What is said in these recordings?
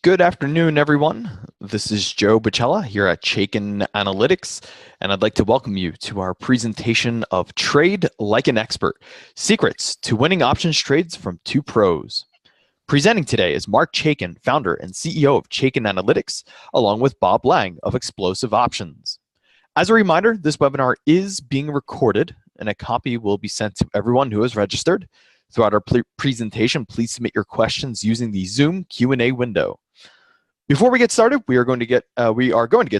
Good afternoon, everyone. This is Joe Bicella here at Chaiken Analytics, and I'd like to welcome you to our presentation of Trade Like an Expert, Secrets to Winning Options Trades from Two Pros. Presenting today is Marc Chaikin, founder and CEO of Chaiken Analytics, along with Bob Lang of Explosive Options. As a reminder, this webinar is being recorded, and a copy will be sent to everyone who has registered. Throughout our presentation, please submit your questions using the Zoom Q&A window. Before we get started, we are going to get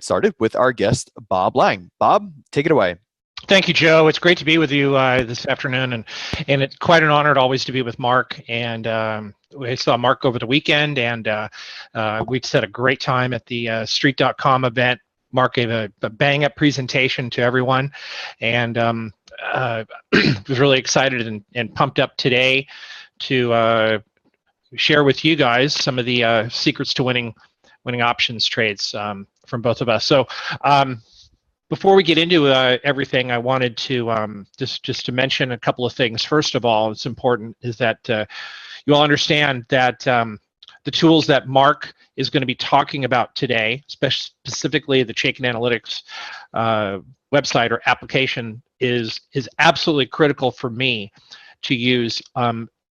started with our guest, Bob Lang. Bob, take it away. Thank you, Joe. It's great to be with you this afternoon, and it's quite an honor always to be with Mark. And we saw Mark over the weekend, and we set a great time at the Street.com event. Mark gave a bang-up presentation to everyone, and was really excited and pumped up today to share with you guys some of the secrets to winning options trades from both of us. So before we get into everything, I wanted to just to mention a couple of things. First of all, it's important is that you all understand that the tools that Mark is going to be talking about today, specifically the Chaiken Analytics website or application, is absolutely critical for me to use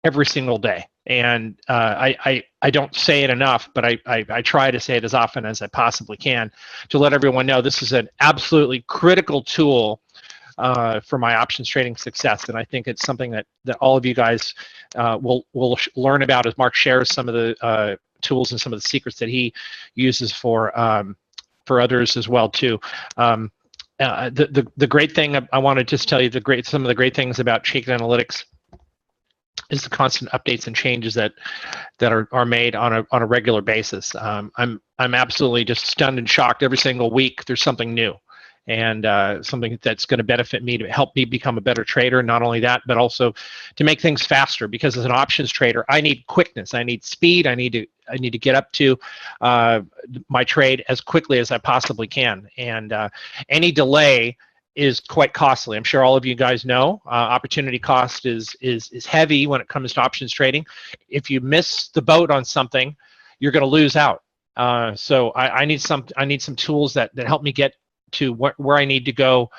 every single day. And I don't say it enough, but I try to say it as often as I possibly can to let everyone know this is an absolutely critical tool for my options trading success. And I think it's something that all of you guys will learn about as Mark shares some of the tools and some of the secrets that he uses for others as well too. The great thing I want to just tell you some of the great things about Chaiken Analytics is the constant updates and changes that are made on a regular basis. I'm absolutely just stunned and shocked every single week. There's something new, and something that's going to benefit me to help me become a better trader. Not only that, but also to make things faster. Because as an options trader, I need quickness, I need speed, I need to get up to my trade as quickly as I possibly can. And any delay is quite costly. I'm sure all of you guys know opportunity cost is heavy when it comes to options trading. If you miss the boat on something, you're going to lose out. So I need some tools that help me get to where I need to go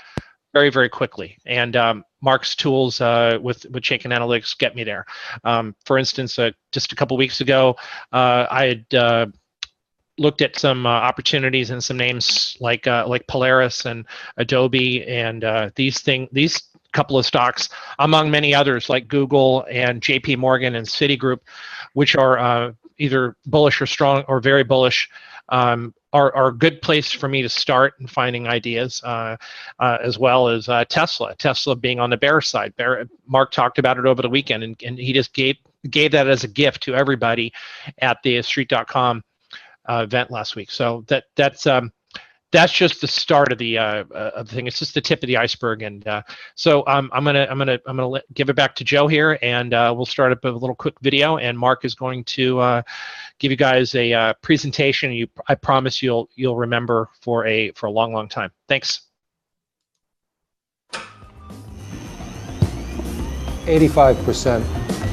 very, very quickly. And Mark's tools with Chaiken Analytics get me there. For instance, just a couple weeks ago, I had looked at some opportunities and some names like Polaris and Adobe and these couple of stocks, among many others like Google and JP Morgan and Citigroup, which are either bullish or strong or very bullish, are a good place for me to start in finding ideas, as well as Tesla being on the bearish side. Mark talked about it over the weekend, and he just gave that as a gift to everybody at the Street.com event last week. So that's just the start of the thing. It's just the tip of the iceberg. And so I'm gonna give it back to Joe here, and we'll start up with a little quick video. And Mark is going to give you guys a presentation. I promise you'll remember for a long, long time. Thanks. 85%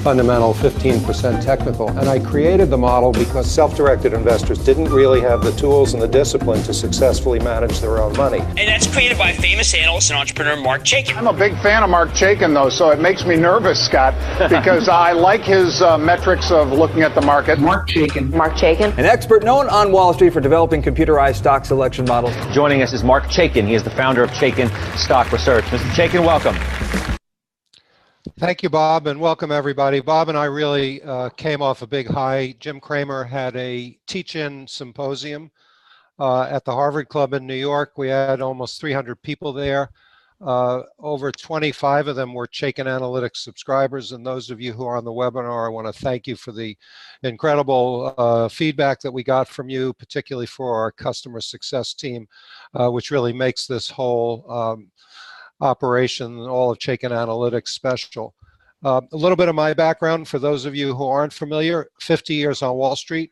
fundamental, 15% technical. And I created the model because self-directed investors didn't really have the tools and the discipline to successfully manage their own money. And that's created by famous analyst and entrepreneur Marc Chaikin. I'm a big fan of Marc Chaikin, though, so it makes me nervous, Scott, because I like his metrics of looking at the market. Marc Chaikin. Marc Chaikin. An expert known on Wall Street for developing computerized stock selection models. Joining us is Marc Chaikin. He is the founder of Chaikin Stock Research. Mr. Chaikin, welcome. Thank you, Bob, and welcome everybody. Bob and I really came off a big high. Jim Kramer had a teach-in symposium at the Harvard Club in New York. We had almost 300 people there. Over 25 of them were Chaiken Analytics subscribers, and those of you who are on the webinar, I want to thank you for the incredible feedback that we got from you, particularly for our customer success team, which really makes this whole operation, all of Chaiken Analytics special. A little bit of my background for those of you who aren't familiar: 50 years on Wall Street,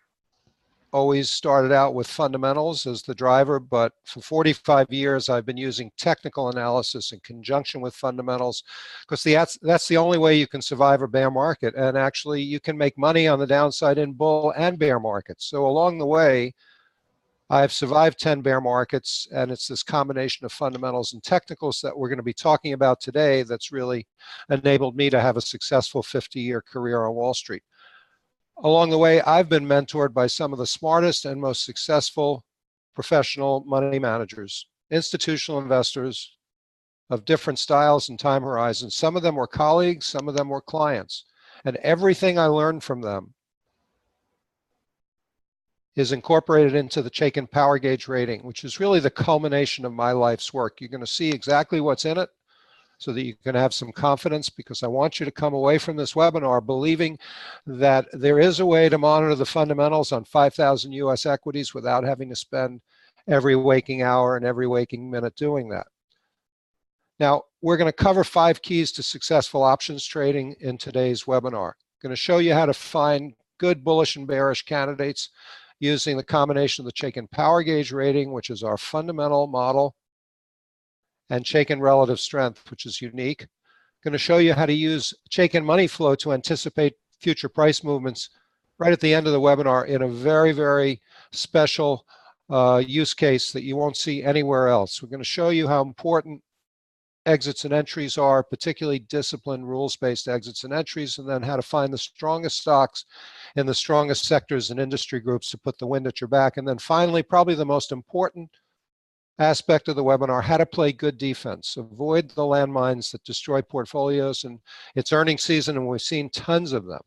always started out with fundamentals as the driver, but for 45 years, I've been using technical analysis in conjunction with fundamentals, because that's the only way you can survive a bear market. And actually, you can make money on the downside in bull and bear markets. So along the way, I've survived 10 bear markets, and it's this combination of fundamentals and technicals that we're going to be talking about today that's really enabled me to have a successful 50-year career on Wall Street. Along the way, I've been mentored by some of the smartest and most successful professional money managers, institutional investors of different styles and time horizons. Some of them were colleagues, some of them were clients. And everything I learned from them is incorporated into the Chaikin Power Gauge rating, which is really the culmination of my life's work. You're going to see exactly what's in it so that you can have some confidence, because I want you to come away from this webinar believing that there is a way to monitor the fundamentals on 5,000 US equities without having to spend every waking hour and every waking minute doing that. Now, we're going to cover 5 keys to successful options trading in today's webinar. I'm going to show you how to find good bullish and bearish candidates using the combination of the Chaikin Power Gauge rating, which is our fundamental model, and Chaikin Relative Strength, which is unique. I'm going to show you how to use Chaikin Money Flow to anticipate future price movements right at the end of the webinar in a very, very special use case that you won't see anywhere else. We're going to show you how important exits and entries are, particularly disciplined, rules-based exits and entries, and then how to find the strongest stocks in the strongest sectors and industry groups to put the wind at your back. And then finally, probably the most important aspect of the webinar, how to play good defense. Avoid the landmines that destroy portfolios, and it's earnings season and we've seen tons of them.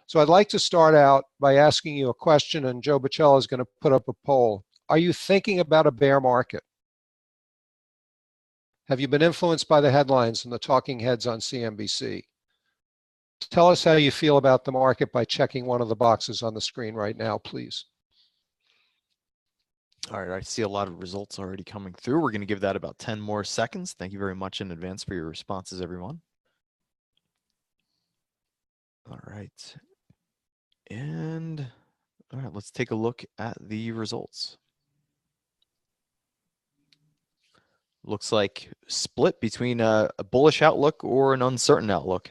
So I'd like to start out by asking you a question, and Joe Bicella is going to put up a poll. Are you thinking about a bear market? Have you been influenced by the headlines and the talking heads on CNBC? Tell us how you feel about the market by checking one of the boxes on the screen right now, please. All right, I see a lot of results already coming through. We're going to give that about 10 more seconds. Thank you very much in advance for your responses, everyone. All right. And all right, let's take a look at the results. Looks like split between a bullish outlook or an uncertain outlook.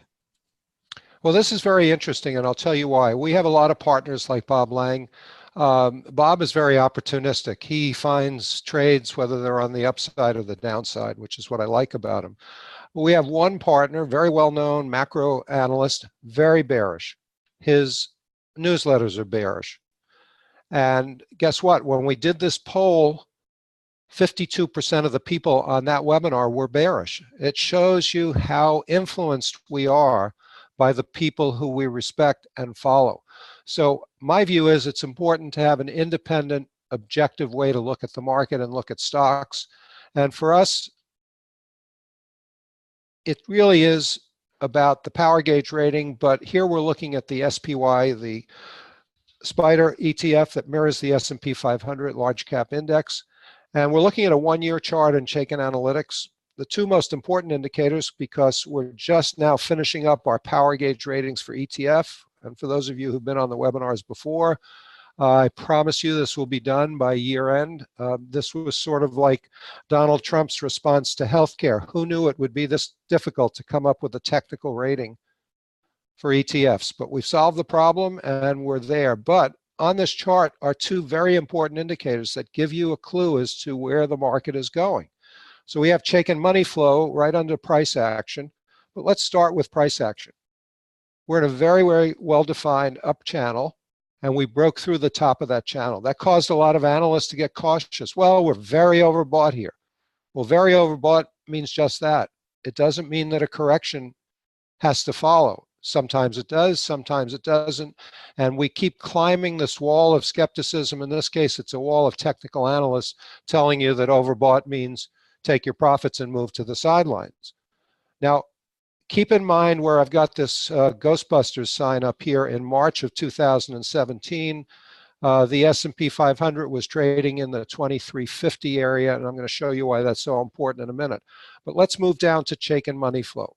Well, this is very interesting, and I'll tell you why. We have a lot of partners like Bob Lang. Bob is very opportunistic. He finds trades whether they're on the upside or the downside, which is what I like about him. We have one partner, very well-known macro analyst, very bearish. His newsletters are bearish. And guess what? When we did this poll, 52% of the people on that webinar were bearish. It shows you how influenced we are by the people who we respect and follow. So my view is it's important to have an independent, objective way to look at the market and look at stocks. And for us, it really is about the power gauge rating, but here we're looking at the SPY, the Spider ETF that mirrors the S&P 500 large cap index. And we're looking at a one-year chart in Chaiken Analytics. The 2 most important indicators, because we're just now finishing up our power gauge ratings for ETF. And for those of you who've been on the webinars before, I promise you this will be done by year end. This was sort of like Donald Trump's response to healthcare. Who knew it would be this difficult to come up with a technical rating for ETFs? But we've solved the problem and we're there. But on this chart are 2 very important indicators that give you a clue as to where the market is going. So we have Chaikin Money Flow right under price action, but let's start with price action. We're in a very, very well-defined up channel, and we broke through the top of that channel. That caused a lot of analysts to get cautious. Well, we're very overbought here. Well, very overbought means just that. It doesn't mean that a correction has to follow. Sometimes it does, sometimes it doesn't. And we keep climbing this wall of skepticism. In this case, it's a wall of technical analysts telling you that overbought means take your profits and move to the sidelines. Now, keep in mind where I've got this Ghostbusters sign up here in March of 2017. The S&P 500 was trading in the 2350 area, and I'm going to show you why that's so important in a minute. But let's move down to Chaikin Money Flow.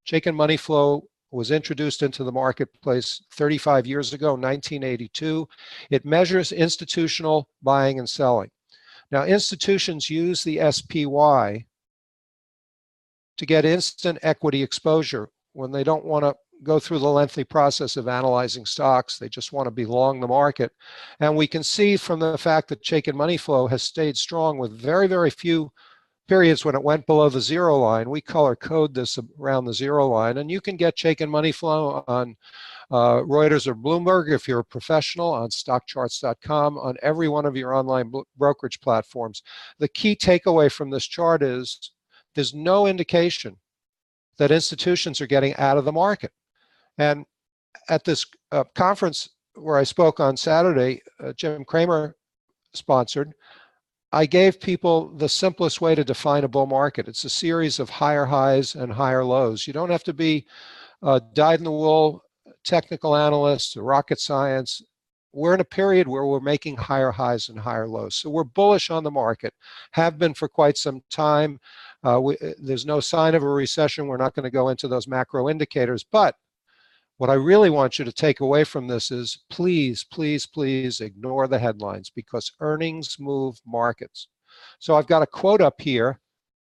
Chaikin Money Flow was introduced into the marketplace 35 years ago, 1982. It measures institutional buying and selling. Now, institutions use the SPY to get instant equity exposure when they don't want to go through the lengthy process of analyzing stocks. They just want to be long the market. And we can see from the fact that Chaikin Money Flow has stayed strong with very, very few periods when it went below the zero line. We color code this around the zero line, and you can get Chaikin Money Flow on Reuters or Bloomberg if you're a professional, on stockcharts.com, on every one of your online brokerage platforms. The key takeaway from this chart is there's no indication that institutions are getting out of the market. And at this conference where I spoke on Saturday, Jim Kramer sponsored, I gave people the simplest way to define a bull market. It's a series of higher highs and higher lows. You don't have to be dyed-in-the-wool technical analyst or rocket science. We're in a period where we're making higher highs and higher lows. So we're bullish on the market, have been for quite some time. There's no sign of a recession. We're not going to go into those macro indicators. But what I really want you to take away from this is please, please, please ignore the headlines, because earnings move markets. So I've got a quote up here.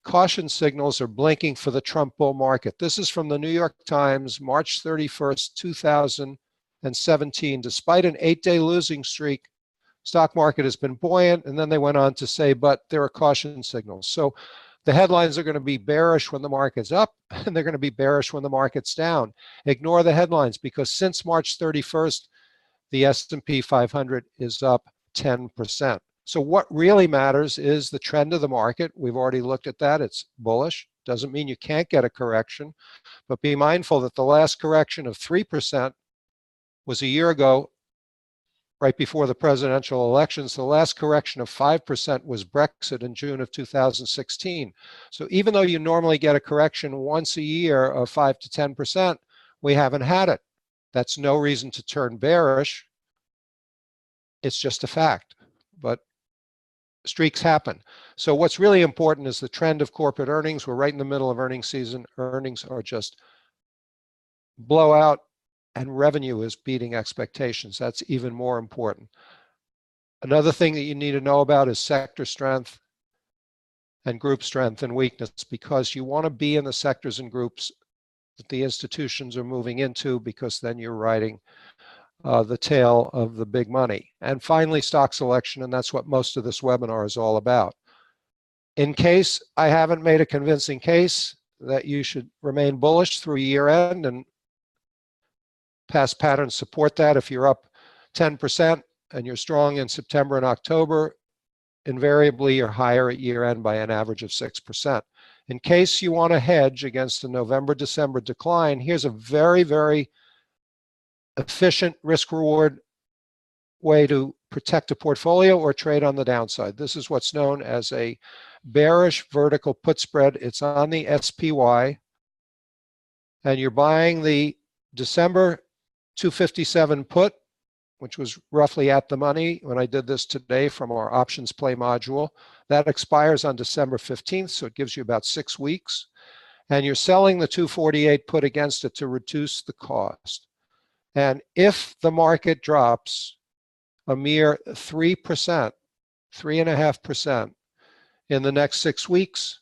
Caution signals are blinking for the Trump bull market. This is from the New York Times, March 31st, 2017. Despite an 8-day losing streak, stock market has been buoyant. And then they went on to say, but there are caution signals. So the headlines are going to be bearish when the market's up, and they're going to be bearish when the market's down. Ignore the headlines, because since March 31st, the S&P 500 is up 10%. So what really matters is the trend of the market. We've already looked at that. It's bullish. Doesn't mean you can't get a correction, but be mindful that the last correction of 3% was a year ago, right before the presidential elections. The last correction of 5% was Brexit in June of 2016. So even though you normally get a correction once a year of 5 to 10%, we haven't had it. That's no reason to turn bearish. It's just a fact. But streaks happen. So what's really important is the trend of corporate earnings. We're right in the middle of earnings season. Earnings are just blowout, and revenue is beating expectations. That's even more important. Another thing that you need to know about is sector strength and group strength and weakness, because you want to be in the sectors and groups that the institutions are moving into, because then you're riding the tail of the big money. And finally, stock selection, and that's what most of this webinar is all about. In case I haven't made a convincing case that you should remain bullish through year end, and past patterns support that. If you're up 10% and you're strong in September and October, invariably you're higher at year end by an average of 6%. In case you want to hedge against a November-December decline, here's a very, very efficient risk-reward way to protect a portfolio or trade on the downside. This is what's known as a bearish vertical put spread. It's on the SPY, and you're buying the December 257 put, which was roughly at the money when I did this today from our options play module. That expires on December 15th, so it gives you about 6 weeks. And you're selling the 248 put against it to reduce the cost. And if the market drops a mere 3%, 3.5% in the next 6 weeks,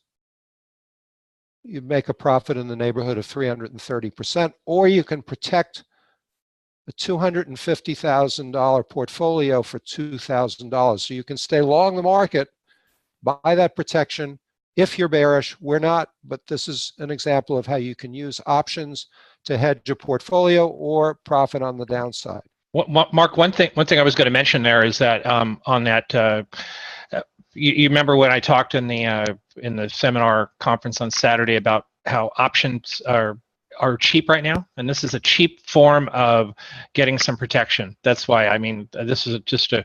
you make a profit in the neighborhood of 330%, or you can protect a $250,000 portfolio for $2,000. So you can stay long the market, buy that protection. If you're bearish, we're not, but this is an example of how you can use options to hedge a portfolio or profit on the downside. Mark, one thing I was going to mention there is that on that, you remember when I talked in the seminar conference on Saturday about how options are cheap right now, and this is a cheap form of getting some protection. That's why, I mean, this is just a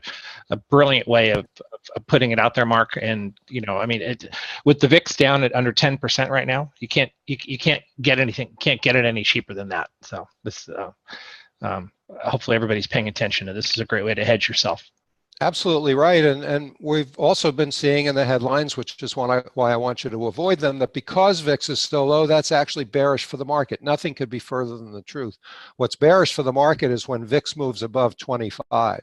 brilliant way of putting it out there, Mark. And with the VIX down at under 10% right now, you can't get anything, can't get it any cheaper than that. So this hopefully everybody's paying attention, and this is a great way to hedge yourself. Absolutely right. And we've also been seeing in the headlines, which is why I want you to avoid them, that because VIX is still low, that's actually bearish for the market. Nothing could be further than the truth. What's bearish for the market is when VIX moves above 25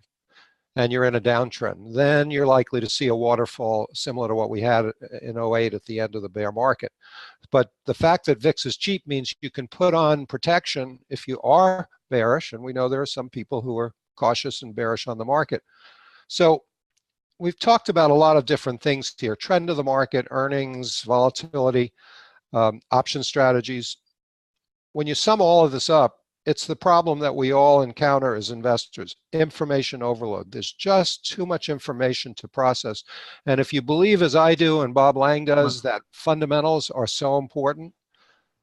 and you're in a downtrend. Then you're likely to see a waterfall similar to what we had in '08 at the end of the bear market. But the fact that VIX is cheap means you can put on protection if you are bearish, and we know there are some people who are cautious and bearish on the market. So we've talked about a lot of different things here: trend of the market, earnings, volatility, option strategies. When you sum all of this up, it's the problem that we all encounter as investors: information overload. There's just too much information to process. And if you believe, as I do and Bob Lang does, that fundamentals are so important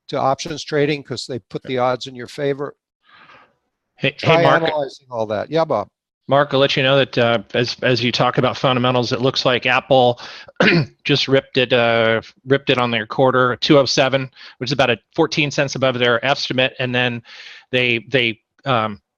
to options trading because they put the odds in your favor, try Mark, analyzing all that. Yeah, Bob. Mark, I'll let you know that as you talk about fundamentals, it looks like Apple just ripped it on their quarter, 207, which is about 14 cents above their estimate, and then they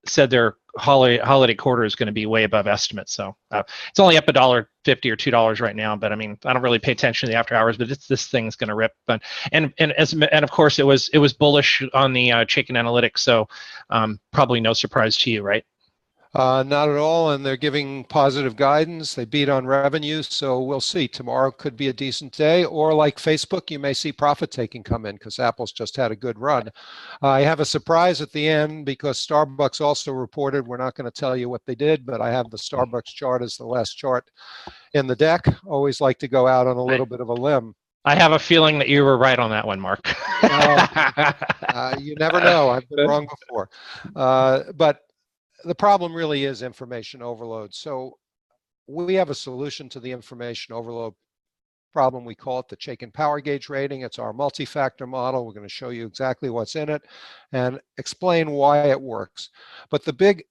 said their holiday quarter is going to be way above estimate. So it's only up $1.50 or $2 right now. But I mean, I don't really pay attention to the after hours, but this thing's going to rip. But and of course it was bullish on the Chaiken Analytics. So probably no surprise to you, right? Not at all, and they're giving positive guidance. They beat on revenue, so we'll see. Tomorrow could be a decent day, or like Facebook, you may see profit taking come in because Apple's just had a good run. I have a surprise at the end because Starbucks also reported. We're not going to tell you what they did, but I have the Starbucks chart as the last chart in the deck. Always like to go out on a little bit of a limb. I have a feeling that you were right on that one, Mark. You never know. I've been wrong before. But the problem really is information overload. So we have a solution to the information overload problem. We call it the Chaikin Power Gauge Rating. It's our multi-factor model. We're going to show you exactly what's in it and explain why it works. But the big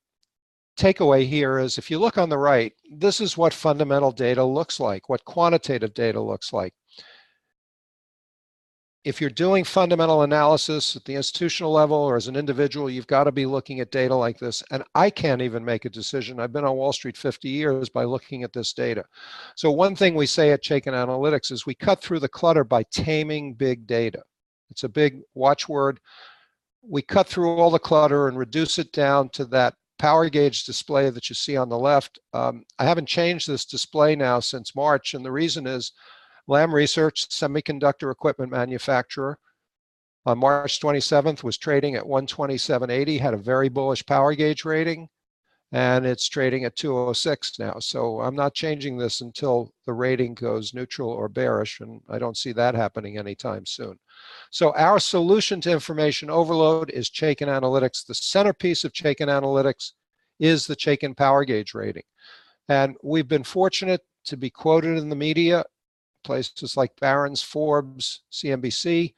takeaway here is, if you look on the right, this is what fundamental data looks like, what quantitative data looks like. If you're doing fundamental analysis at the institutional level or as an individual, you've got to be looking at data like this. And I can't even make a decision. I've been on Wall Street 50 years by looking at this data. So one thing we say at Chaiken Analytics is we cut through the clutter by taming big data. It's a big watchword. We cut through all the clutter and reduce it down to that power gauge display that you see on the left. I haven't changed this display now since March, and the reason is Lam Research, semiconductor equipment manufacturer, on March 27th was trading at 127.80, had a very bullish power gauge rating, and it's trading at 206 now. So I'm not changing this until the rating goes neutral or bearish, and I don't see that happening anytime soon. So our solution to information overload is Chaiken Analytics. The centerpiece of Chaiken Analytics is the Chaiken Power Gauge Rating. And we've been fortunate to be quoted in the media, places like Barron's, Forbes, CNBC,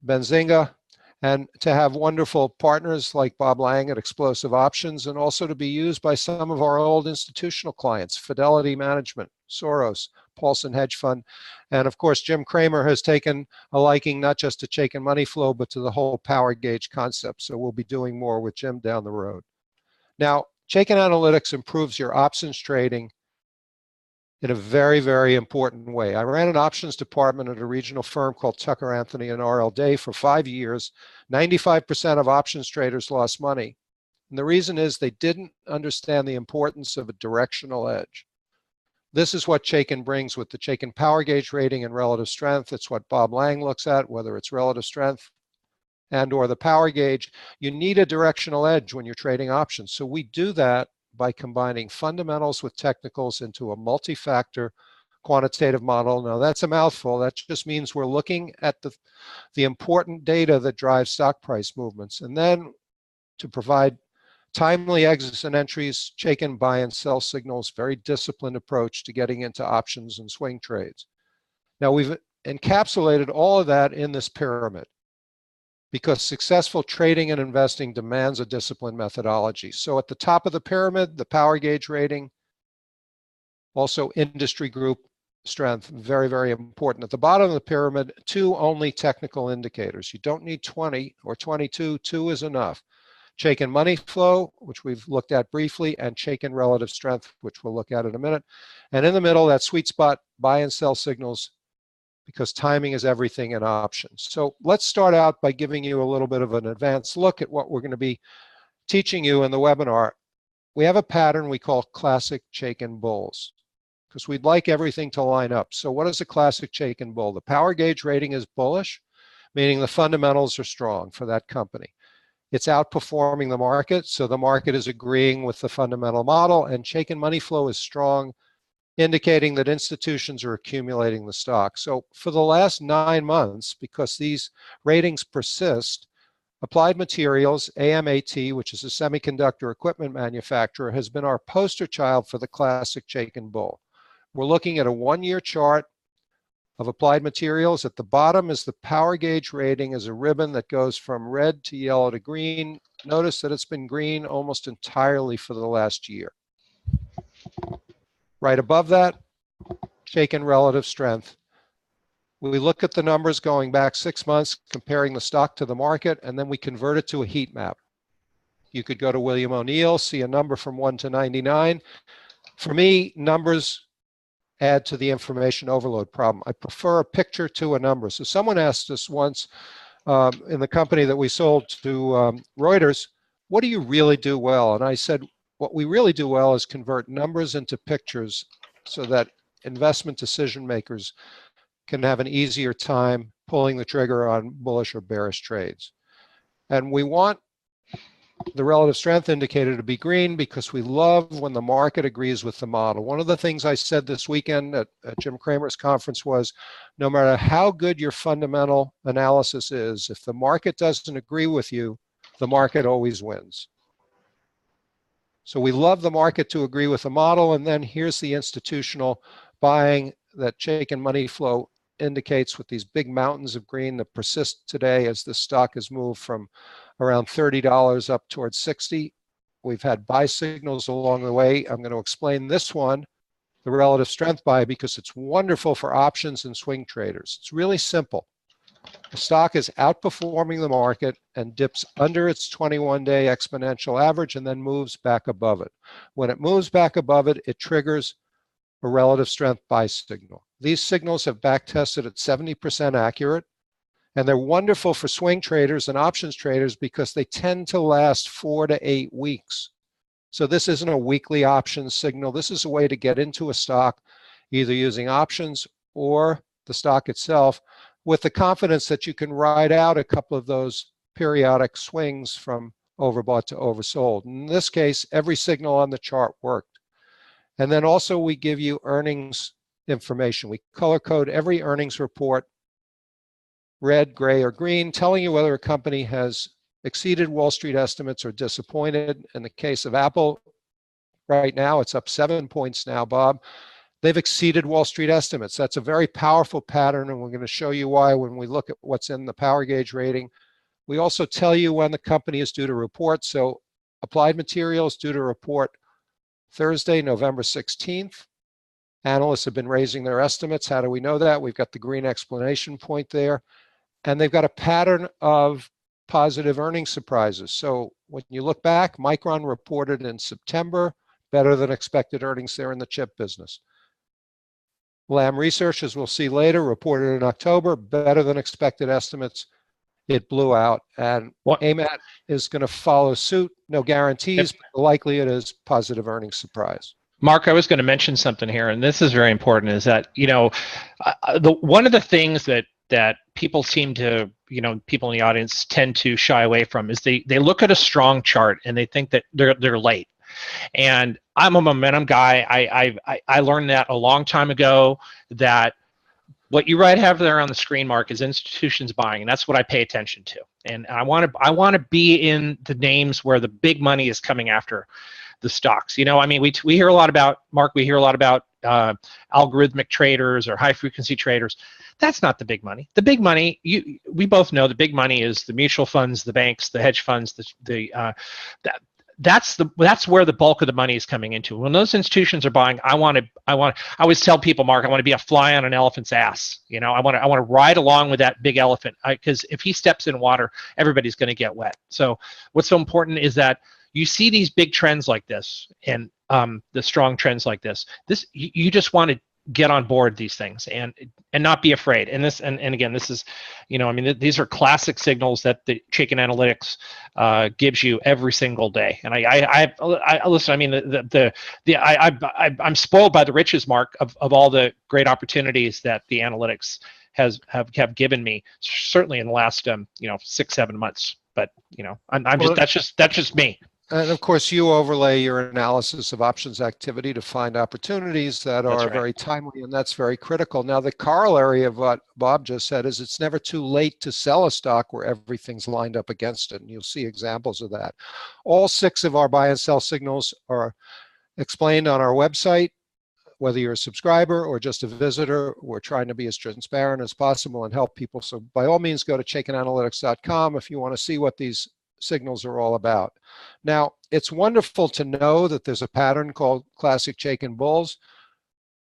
Benzinga, and to have wonderful partners like Bob Lang at Explosive Options, and also to be used by some of our old institutional clients, Fidelity Management, Soros, Paulson Hedge Fund, and of course Jim Kramer has taken a liking not just to Chaikin Money Flow, but to the whole power gauge concept. So we'll be doing more with Jim down the road. Now, Chaiken Analytics improves your options trading in a very, very important way. I ran an options department at a regional firm called Tucker Anthony and R.L. Day for 5 years. 95% of options traders lost money. And the reason is they didn't understand the importance of a directional edge. This is what Chaikin brings with the Chaikin Power Gauge Rating and relative strength. It's what Bob Lang looks at, whether it's relative strength and or the power gauge. You need a directional edge when you're trading options. So we do that by combining fundamentals with technicals into a multi-factor quantitative model. Now that's a mouthful. That just means we're looking at the important data that drives stock price movements. And then to provide timely exits and entries, Chaikin buy and sell signals, very disciplined approach to getting into options and swing trades. Now we've encapsulated all of that in this pyramid, because successful trading and investing demands a disciplined methodology. So at the top of the pyramid, the power gauge rating, also industry group strength, very, very important. At the bottom of the pyramid, 2 only technical indicators. You don't need 20 or 22, 2 is enough. Chaikin Money Flow, which we've looked at briefly, and Chaikin Relative Strength, which we'll look at in a minute. And in the middle, that sweet spot, buy and sell signals, because timing is everything in options. So let's start out by giving you a little bit of an advanced look at what we're going to be teaching you in the webinar. We have a pattern we call classic Chaikin bulls, because we'd like everything to line up. So what is a classic Chaikin bull? The power gauge rating is bullish, meaning the fundamentals are strong for that company. It's outperforming the market, so the market is agreeing with the fundamental model, and Chaikin Money Flow is strong, indicating that institutions are accumulating the stock. So for the last 9 months, because these ratings persist, Applied Materials, AMAT, which is a semiconductor equipment manufacturer, has been our poster child for the classic Chaikin bull. We're looking at a 1-year chart of Applied Materials. At the bottom is the power gauge rating as a ribbon that goes from red to yellow to green. Notice that it's been green almost entirely for the last year. Right above that, Chaikin Relative Strength. We look at the numbers going back 6 months, comparing the stock to the market, and then we convert it to a heat map. You could go to William O'Neill, see a number from 1 to 99. For me, numbers add to the information overload problem. I prefer a picture to a number. So someone asked us once in the company that we sold to Reuters, what do you really do well? And I said, what we really do well is convert numbers into pictures so that investment decision makers can have an easier time pulling the trigger on bullish or bearish trades. And we want the relative strength indicator to be green because we love when the market agrees with the model. One of the things I said this weekend at Jim Cramer's conference was, no matter how good your fundamental analysis is, if the market doesn't agree with you, the market always wins. So we love the market to agree with the model, and then here's the institutional buying that Chaikin Money Flow indicates with these big mountains of green that persist today as the stock has moved from around $30 up towards 60. We've had buy signals along the way. I'm going to explain this one, the relative strength buy, because it's wonderful for options and swing traders. It's really simple. The stock is outperforming the market and dips under its 21-day exponential average and then moves back above it. When it moves back above it, it triggers a relative strength buy signal. These signals have back tested at 70% accurate, and they're wonderful for swing traders and options traders because they tend to last 4 to 8 weeks. So this isn't a weekly options signal. This is a way to get into a stock either using options or the stock itself with the confidence that you can ride out a couple of those periodic swings from overbought to oversold. In this case, every signal on the chart worked. And then also we give you earnings information. We color code every earnings report, red, gray, or green, telling you whether a company has exceeded Wall Street estimates or disappointed. In the case of Apple, right now, it's up 7 points now, Bob. They've exceeded Wall Street estimates. That's a very powerful pattern, and we're going to show you why when we look at what's in the power gauge rating. We also tell you when the company is due to report. So Applied Materials due to report Thursday, November 16th. Analysts have been raising their estimates. How do we know that? We've got the green explanation point there. And they've got a pattern of positive earnings surprises. So when you look back, Micron reported in September, better than expected earnings there in the chip business. Lam Research, as we'll see later, reported in October, better than expected estimates. It blew out. And AMAT is going to follow suit. No guarantees, but the likelihood is positive earnings surprise. Mark, I was going to mention something here, and this is very important, is that, one of the things that people seem to, people in the audience tend to shy away from is they look at a strong chart and they think that they're late. And I'm a momentum guy. I learned that a long time ago, that what you have there on the screen, Mark, is institutions buying, and that's what I pay attention to. And I want to be in the names where the big money is coming after the stocks. We hear a lot about, Mark, we hear a lot about algorithmic traders or high frequency traders. That's not the big money. The big money, we both know the big money is the mutual funds, the banks, the hedge funds, that's where the bulk of the money is coming into. When those institutions are buying, I always tell people, Mark, I want to be a fly on an elephant's ass. I want to ride along with that big elephant, because if he steps in water, everybody's going to get wet. So what's so important is that you see these big trends like this, and the strong trends like this. You just want to get on board these things and not be afraid. And again, this is, these are classic signals that the Chaiken Analytics gives you every single day. And I listen. I mean, I'm spoiled by the riches, Mark, of all the great opportunities that the analytics have given me, certainly in the last 6-7 months. But that's just me. And of course, you overlay your analysis of options activity to find opportunities that are very timely, and that's very critical. Now, the corollary of what Bob just said is it's never too late to sell a stock where everything's lined up against it, and you'll see examples of that. All 6 of our buy and sell signals are explained on our website. Whether you're a subscriber or just a visitor, we're trying to be as transparent as possible and help people. So by all means, go to chaikenanalytics.com if you want to see what these signals are all about. Now, it's wonderful to know that there's a pattern called classic Chaikin bulls,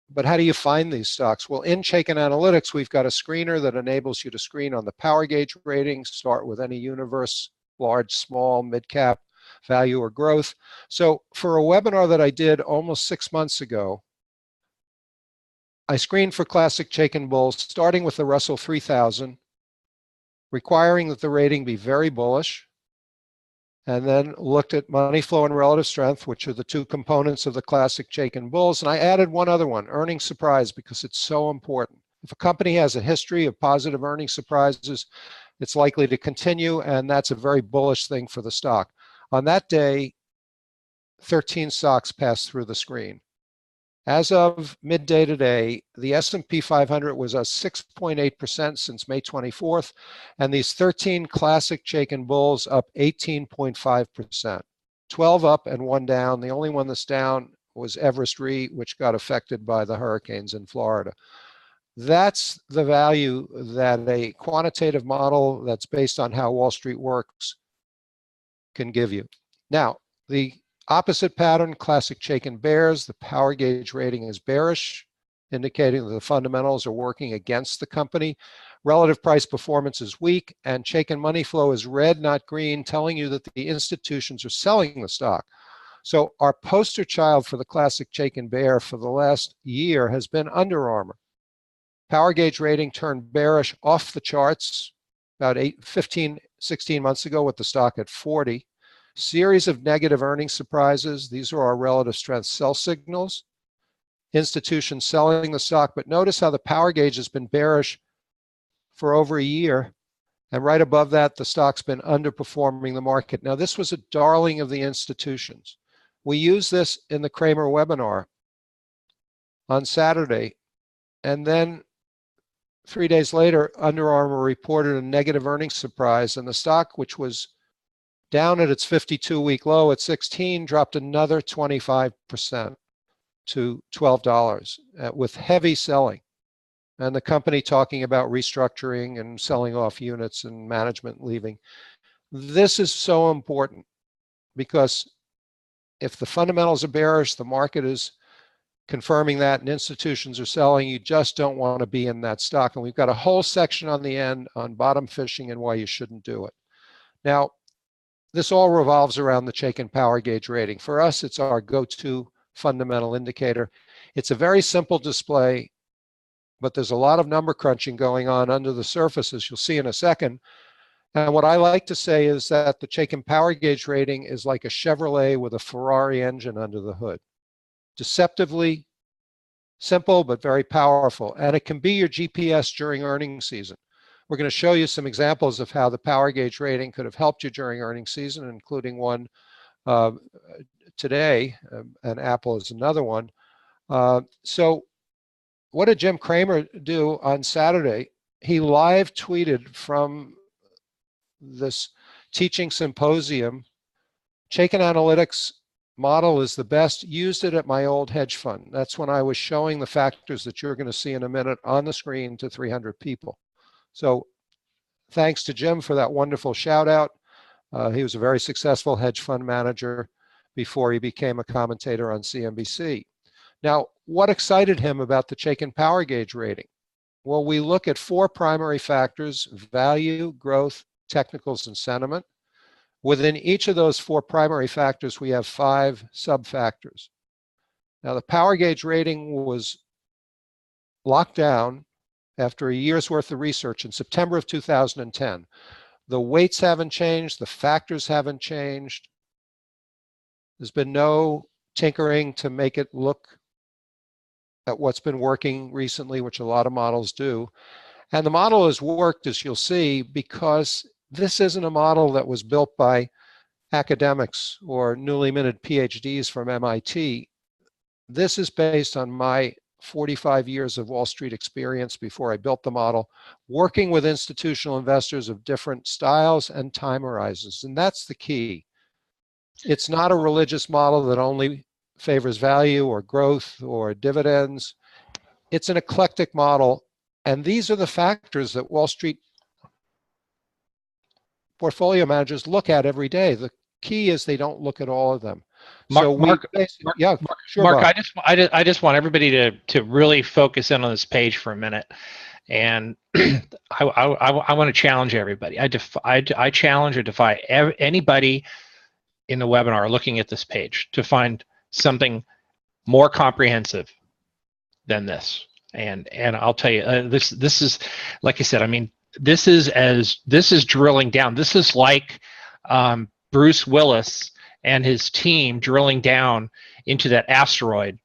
but how do you find these stocks? Well, in Chaiken Analytics, we've got a screener that enables you to screen on the power gauge rating, start with any universe, large, small, mid-cap, value, or growth. So for a webinar that I did almost 6 months ago, I screened for classic Chaikin bulls, starting with the Russell 3000, requiring that the rating be very bullish, and then looked at money flow and relative strength, which are the 2 components of the classic Chaikin bulls. And I added one other one, earnings surprise, because it's so important. If a company has a history of positive earnings surprises, it's likely to continue, and that's a very bullish thing for the stock. On that day, 13 stocks passed through the screen. As of midday today, the S&P 500 was up 6.8% since May 24th, and these 13 classic Chaikin bulls up 18.5%. 12 up and 1 down. The only one that's down was Everest Re, which got affected by the hurricanes in Florida. That's the value that a quantitative model that's based on how Wall Street works can give you. Now, the opposite pattern, classic Chaikin bears, the power gauge rating is bearish, indicating that the fundamentals are working against the company. Relative price performance is weak, and Chaikin Money Flow is red, not green, telling you that the institutions are selling the stock. So our poster child for the classic Chaikin bear for the last year has been Under Armour. Power gauge rating turned bearish off the charts about 16 months ago with the stock at 40. Series of negative earnings surprises. These are our relative strength sell signals. Institutions selling the stock, but notice how the power gauge has been bearish for over a year. And right above that, the stock's been underperforming the market. Now, this was a darling of the institutions. We used this in the Kramer webinar on Saturday. And then 3 days later, Under Armour reported a negative earnings surprise, and the stock, which was down at its 52-week low at 16, dropped another 25% to $12 with heavy selling. And the company talking about restructuring and selling off units and management leaving. This is so important because if the fundamentals are bearish, the market is confirming that, and institutions are selling, you just don't want to be in that stock. And we've got a whole section on the end on bottom fishing and why you shouldn't do it. Now, this all revolves around the Chaikin power gauge rating. For us, it's our go-to fundamental indicator. It's a very simple display, but there's a lot of number crunching going on under the surface, as you'll see in a second. And what I like to say is that the Chaikin power gauge rating is like a Chevrolet with a Ferrari engine under the hood. Deceptively simple, but very powerful. And it can be your GPS during earnings season. We're going to show you some examples of how the power gauge rating could have helped you during earnings season, including one today, and Apple is another one. So what did Jim Kramer do on Saturday? He live tweeted from this teaching symposium, Chaiken Analytics model is the best, used it at my old hedge fund. That's when I was showing the factors that you're going to see in a minute on the screen to 300 people. So thanks to Jim for that wonderful shout out. He was a very successful hedge fund manager. before he became a commentator on CNBC. Now, what excited him about the Chaikin Power Gauge rating? Well, we look at 4 primary factors: value, growth, technicals, and sentiment. Within each of those 4 primary factors, we have 5 sub-factors. Now, the Power Gauge rating was locked down after a year's worth of research in September of 2010. The weights haven't changed, the factors haven't changed. There's been no tinkering to make it look at what's been working recently, which a lot of models do. And the model has worked, as you'll see, because this isn't a model that was built by academics or newly minted PhDs from MIT. This is based on my 45 years of Wall Street experience before I built the model, working with institutional investors of different styles and time horizons. And that's the key. It's not a religious model that only favors value or growth or dividends. It's an eclectic model. And these are the factors that Wall Street portfolio managers look at every day. The key is they don't look at all of them. Mark, Sure, Bob. I just want everybody to really focus in on this page for a minute, and I want to challenge everybody. I challenge or defy anybody in the webinar looking at this page to find something more comprehensive than this. And I'll tell you, this is, like I said, I mean, this is drilling down. This is like Bruce Willis and his team drilling down into that asteroid.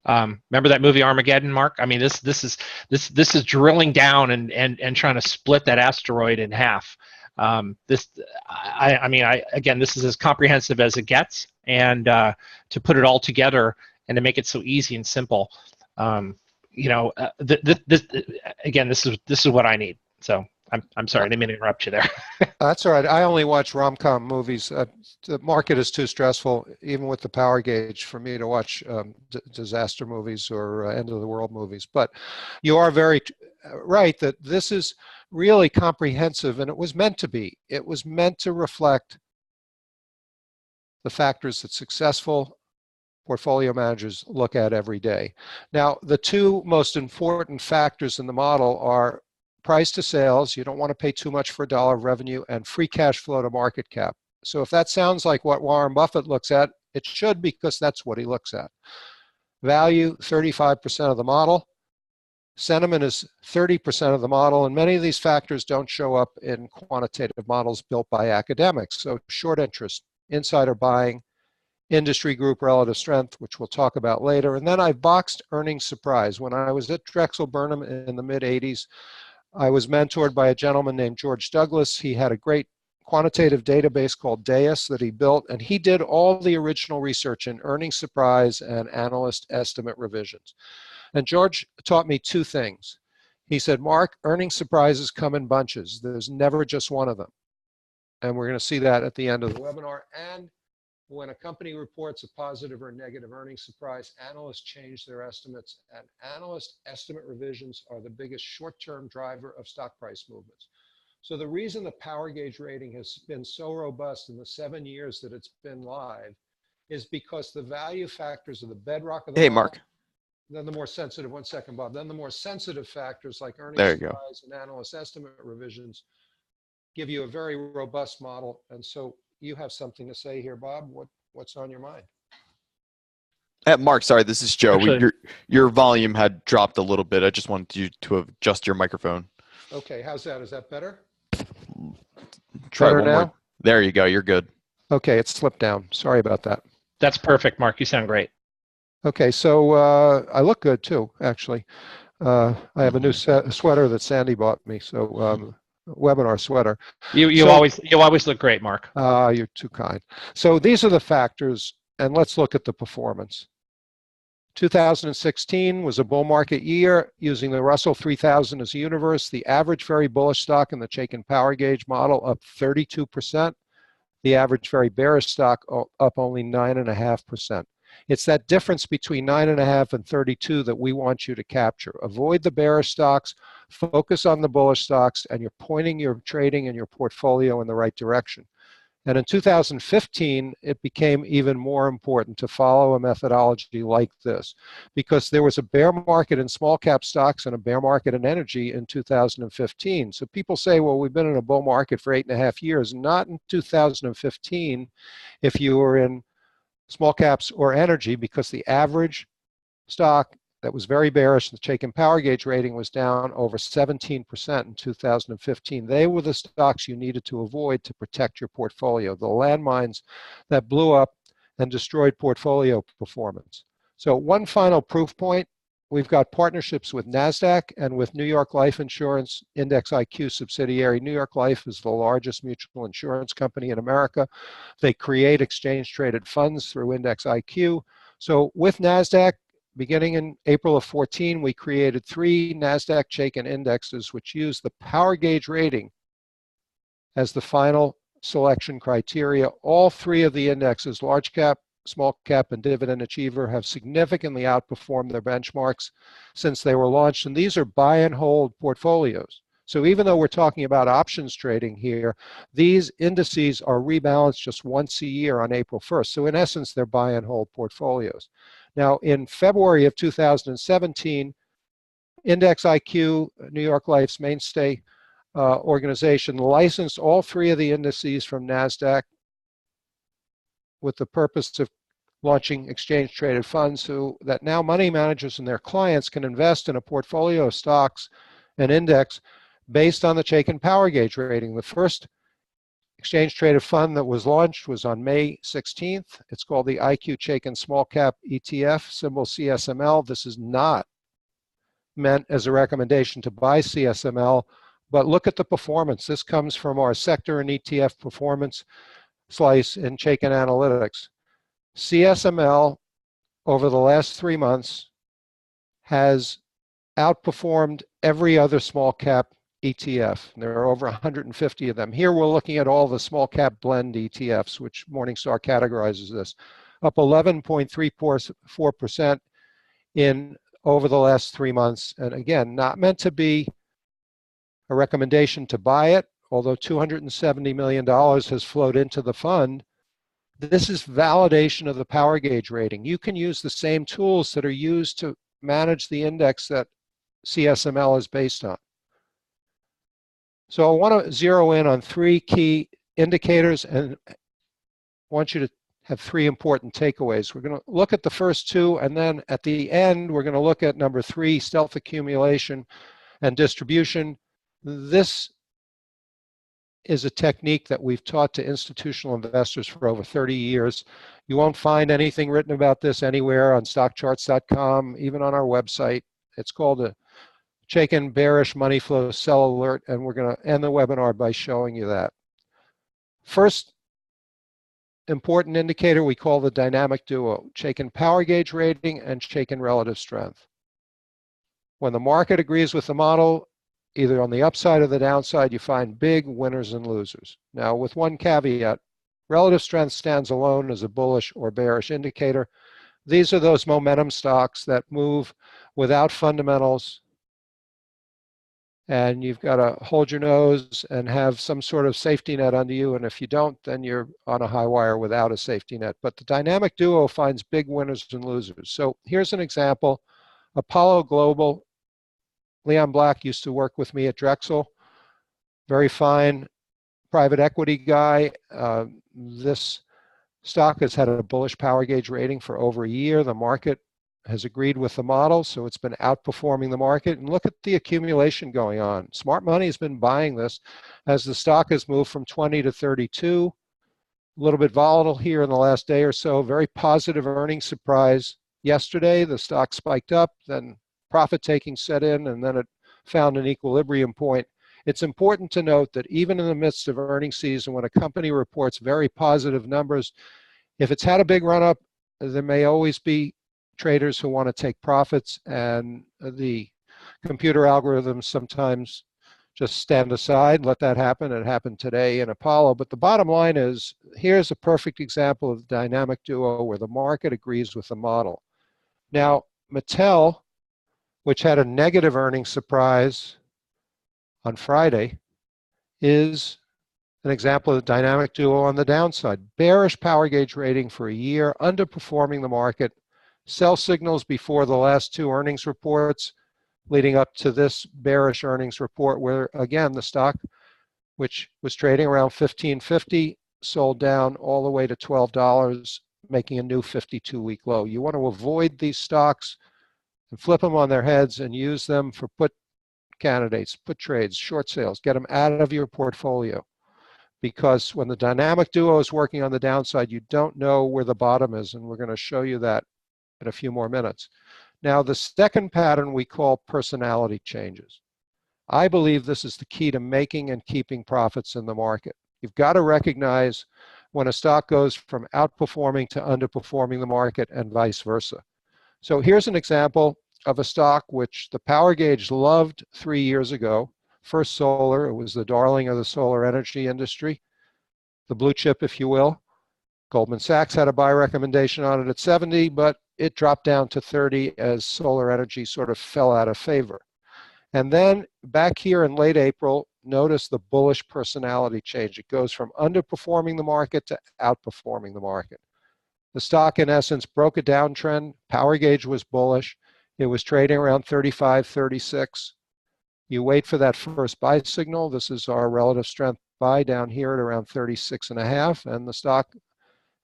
Remember that movie Armageddon, Mark? I mean, this is drilling down and trying to split that asteroid in half. Again, this is as comprehensive as it gets, and to put it all together and to make it so easy and simple, again, this is what I need. So I'm sorry, I didn't mean to interrupt you there. That's all right. I only watch rom-com movies. The market is too stressful, even with the Power Gauge, for me to watch disaster movies or end-of-the-world movies. But you are very right that this is really comprehensive, and it was meant to be. It was meant to reflect the factors that successful portfolio managers look at every day. Now, the 2 most important factors in the model are price to sales. You don't want to pay too much for a dollar of revenue, and free cash flow to market cap. So if that sounds like what Warren Buffett looks at, it should, because that's what he looks at. Value, 35% of the model. Sentiment is 30% of the model, and many of these factors don't show up in quantitative models built by academics. So short interest, insider buying, industry group relative strength, which we'll talk about later. And then I boxed earnings surprise. When I was at Drexel Burnham in the mid-'80s, I was mentored by a gentleman named George Douglas. He had a great quantitative database called DAIS that he built, and he did all the original research in earnings surprise and analyst estimate revisions. And George taught me 2 things. He said, Mark, earnings surprises come in bunches. There's never just one of them. And we're going to see that at the end of the webinar. And when a company reports a positive or negative earnings surprise, analysts change their estimates, and analyst estimate revisions are the biggest short-term driver of stock price movements. So the reason the Power Gauge rating has been so robust in the 7 years that it's been live is because the value factors are the bedrock of the model. Mark. Then the more sensitive, one second, Bob, then the more sensitive factors like earnings surprise and analyst estimate revisions give you a very robust model. And so you have something to say here, Bob. What's on your mind? Mark, sorry, this is Joe. Actually, your volume had dropped a little bit. I just wanted you to adjust your microphone. Okay, how's that? Is that better? Try better one now? more. There you go. You're good. Okay, it slipped down. Sorry about that. That's perfect, Mark. You sound great. Okay, so I look good too, actually. I have a new sweater that Sandy bought me, so webinar sweater. You always look great, Mark. You're too kind. So these are the factors, and let's look at the performance. 2016 was a bull market year using the Russell 3000 as a universe. The average very bullish stock in the Chaikin Power Gauge model up 32%. The average very bearish stock up only 9.5%. It's that difference between 9.5 and 32 that we want you to capture. Avoid the bearish stocks, focus on the bullish stocks, and you're pointing your trading and your portfolio in the right direction. And in 2015, it became even more important to follow a methodology like this, because there was a bear market in small cap stocks and a bear market in energy in 2015. So people say, well, we've been in a bull market for 8.5 years. Not in 2015 if you were in small caps or energy, because the average stock that was very bearish, the Chaikin Power Gauge rating was down over 17% in 2015. They were the stocks you needed to avoid to protect your portfolio, the landmines that blew up and destroyed portfolio performance. So one final proof point, we've got partnerships with Nasdaq and with New York Life Insurance Index IQ subsidiary. New York Life is the largest mutual insurance company in America. They create exchange-traded funds through Index IQ. So with Nasdaq, beginning in April of 14, we created 3 Nasdaq Chaikin indexes which use the power gauge rating as the final selection criteria. All 3 of the indexes, large cap, small cap, and dividend achiever, have significantly outperformed their benchmarks since they were launched. And these are buy and hold portfolios. So even though we're talking about options trading here, these indices are rebalanced just once a year on April 1st. So in essence, they're buy and hold portfolios. Now, in February of 2017, Index IQ, New York Life's mainstay organization, licensed all 3 of the indices from NASDAQ with the purpose of launching exchange-traded funds so that now money managers and their clients can invest in a portfolio of stocks and index based on the Chaikin Power Gauge rating. The first exchange-traded fund that was launched was on May 16th. It's called the IQ Chaikin Small Cap ETF, symbol CSML. This is not meant as a recommendation to buy CSML, but look at the performance. This comes from our sector and ETF performance slice in Chaiken Analytics. CSML over the last 3 months has outperformed every other small cap ETF. There are over 150 of them. Here we're looking at all the small cap blend ETFs, which Morningstar categorizes this, up 11.34% in over the last 3 months. And again, not meant to be a recommendation to buy it, although $270 million has flowed into the fund. This is validation of the power gauge rating. You can use the same tools that are used to manage the index that CSML is based on. So I want to zero in on 3 key indicators and want you to have 3 important takeaways. We're going to look at the first 2, and then at the end, we're going to look at number 3, stealth accumulation and distribution. This is a technique that we've taught to institutional investors for over 30 years. You won't find anything written about this anywhere on stockcharts.com, even on our website. It's called a Chaikin Bearish Money Flow Sell Alert, and we're going to end the webinar by showing you that. First important indicator we call the dynamic duo, Chaikin Power Gauge rating and Chaikin relative strength. When the market agrees with the model, either on the upside or the downside, you find big winners and losers. Now, with one caveat, relative strength stands alone as a bullish or bearish indicator. These are those momentum stocks that move without fundamentals, and you've got to hold your nose and have some sort of safety net under you, and if you don't, then you're on a high wire without a safety net. But the dynamic duo finds big winners and losers. So here's an example. Apollo Global, Leon Black used to work with me at Drexel, very fine private equity guy. This stock has had a bullish power gauge rating for over a year. The market has agreed with the model, so it's been outperforming the market. And look at the accumulation going on. Smart money has been buying this as the stock has moved from 20 to 32. A little bit volatile here in the last day or so. Very positive earnings surprise yesterday. The stock spiked up, then profit taking set in, and then it found an equilibrium point. It's important to note that even in the midst of earnings season, when a company reports very positive numbers, if it's had a big run up, there may always be traders who want to take profits, and the computer algorithms sometimes just stand aside, let that happen. It happened today in Apollo. But the bottom line is, here's a perfect example of the dynamic duo where the market agrees with the model. Now, Mattel, which had a negative earnings surprise on Friday, is an example of the dynamic duo on the downside. Bearish power gauge rating for a year, underperforming the market. Sell signals before the last two earnings reports, leading up to this bearish earnings report where, again, the stock, which was trading around $15.50, sold down all the way to $12, making a new 52-week low. You want to avoid these stocks and flip them on their heads and use them for put candidates, put trades, short sales, get them out of your portfolio. Because when the dynamic duo is working on the downside, you don't know where the bottom is, and we're going to show you that in a few more minutes. Now, the second pattern we call personality changes. I believe this is the key to making and keeping profits in the market. You've got to recognize when a stock goes from outperforming to underperforming the market and vice versa. So here's an example of a stock which the power gauge loved 3 years ago. First Solar, it was the darling of the solar energy industry, the blue chip, if you will. Goldman Sachs had a buy recommendation on it at 70, but it dropped down to 30 as solar energy sort of fell out of favor. And then back here in late April, notice the bullish personality change. It goes from underperforming the market to outperforming the market. The stock, in essence, broke a downtrend. Power gauge was bullish. It was trading around 35, 36. You wait for that first buy signal. This is our relative strength buy down here at around 36.5. And the stock,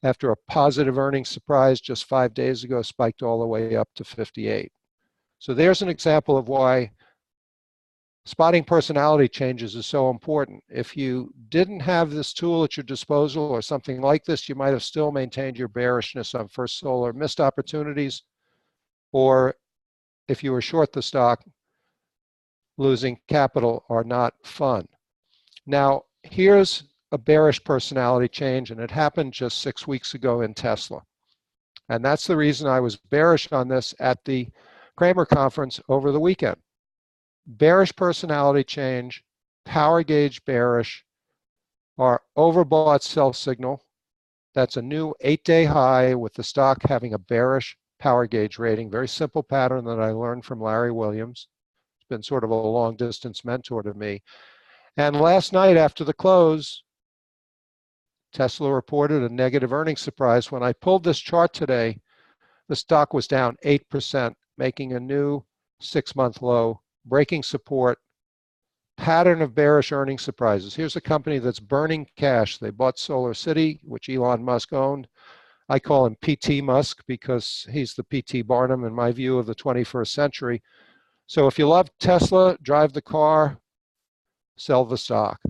after a positive earnings surprise just 5 days ago, spiked all the way up to 58. So there's an example of why spotting personality changes is so important. If you didn't have this tool at your disposal or something like this, you might have still maintained your bearishness on First Solar, missed opportunities, or if you were short the stock, losing capital are not fun. Now, here's a bearish personality change, and it happened just 6 weeks ago in Tesla. And that's the reason I was bearish on this at the Kramer conference over the weekend. Bearish personality change, power gauge bearish, our overbought sell signal. That's a new 8-day high with the stock having a bearish power gauge rating. Very simple pattern that I learned from Larry Williams. It's been sort of a long distance mentor to me. And last night after the close, Tesla reported a negative earnings surprise. When I pulled this chart today, the stock was down 8%, making a new 6-month low, breaking support, pattern of bearish earnings surprises. Here's a company that's burning cash. They bought Solar City, which Elon Musk owned. I call him PT Musk because he's the PT Barnum, in my view, of the 21st century. So if you love Tesla, drive the car, sell the stock.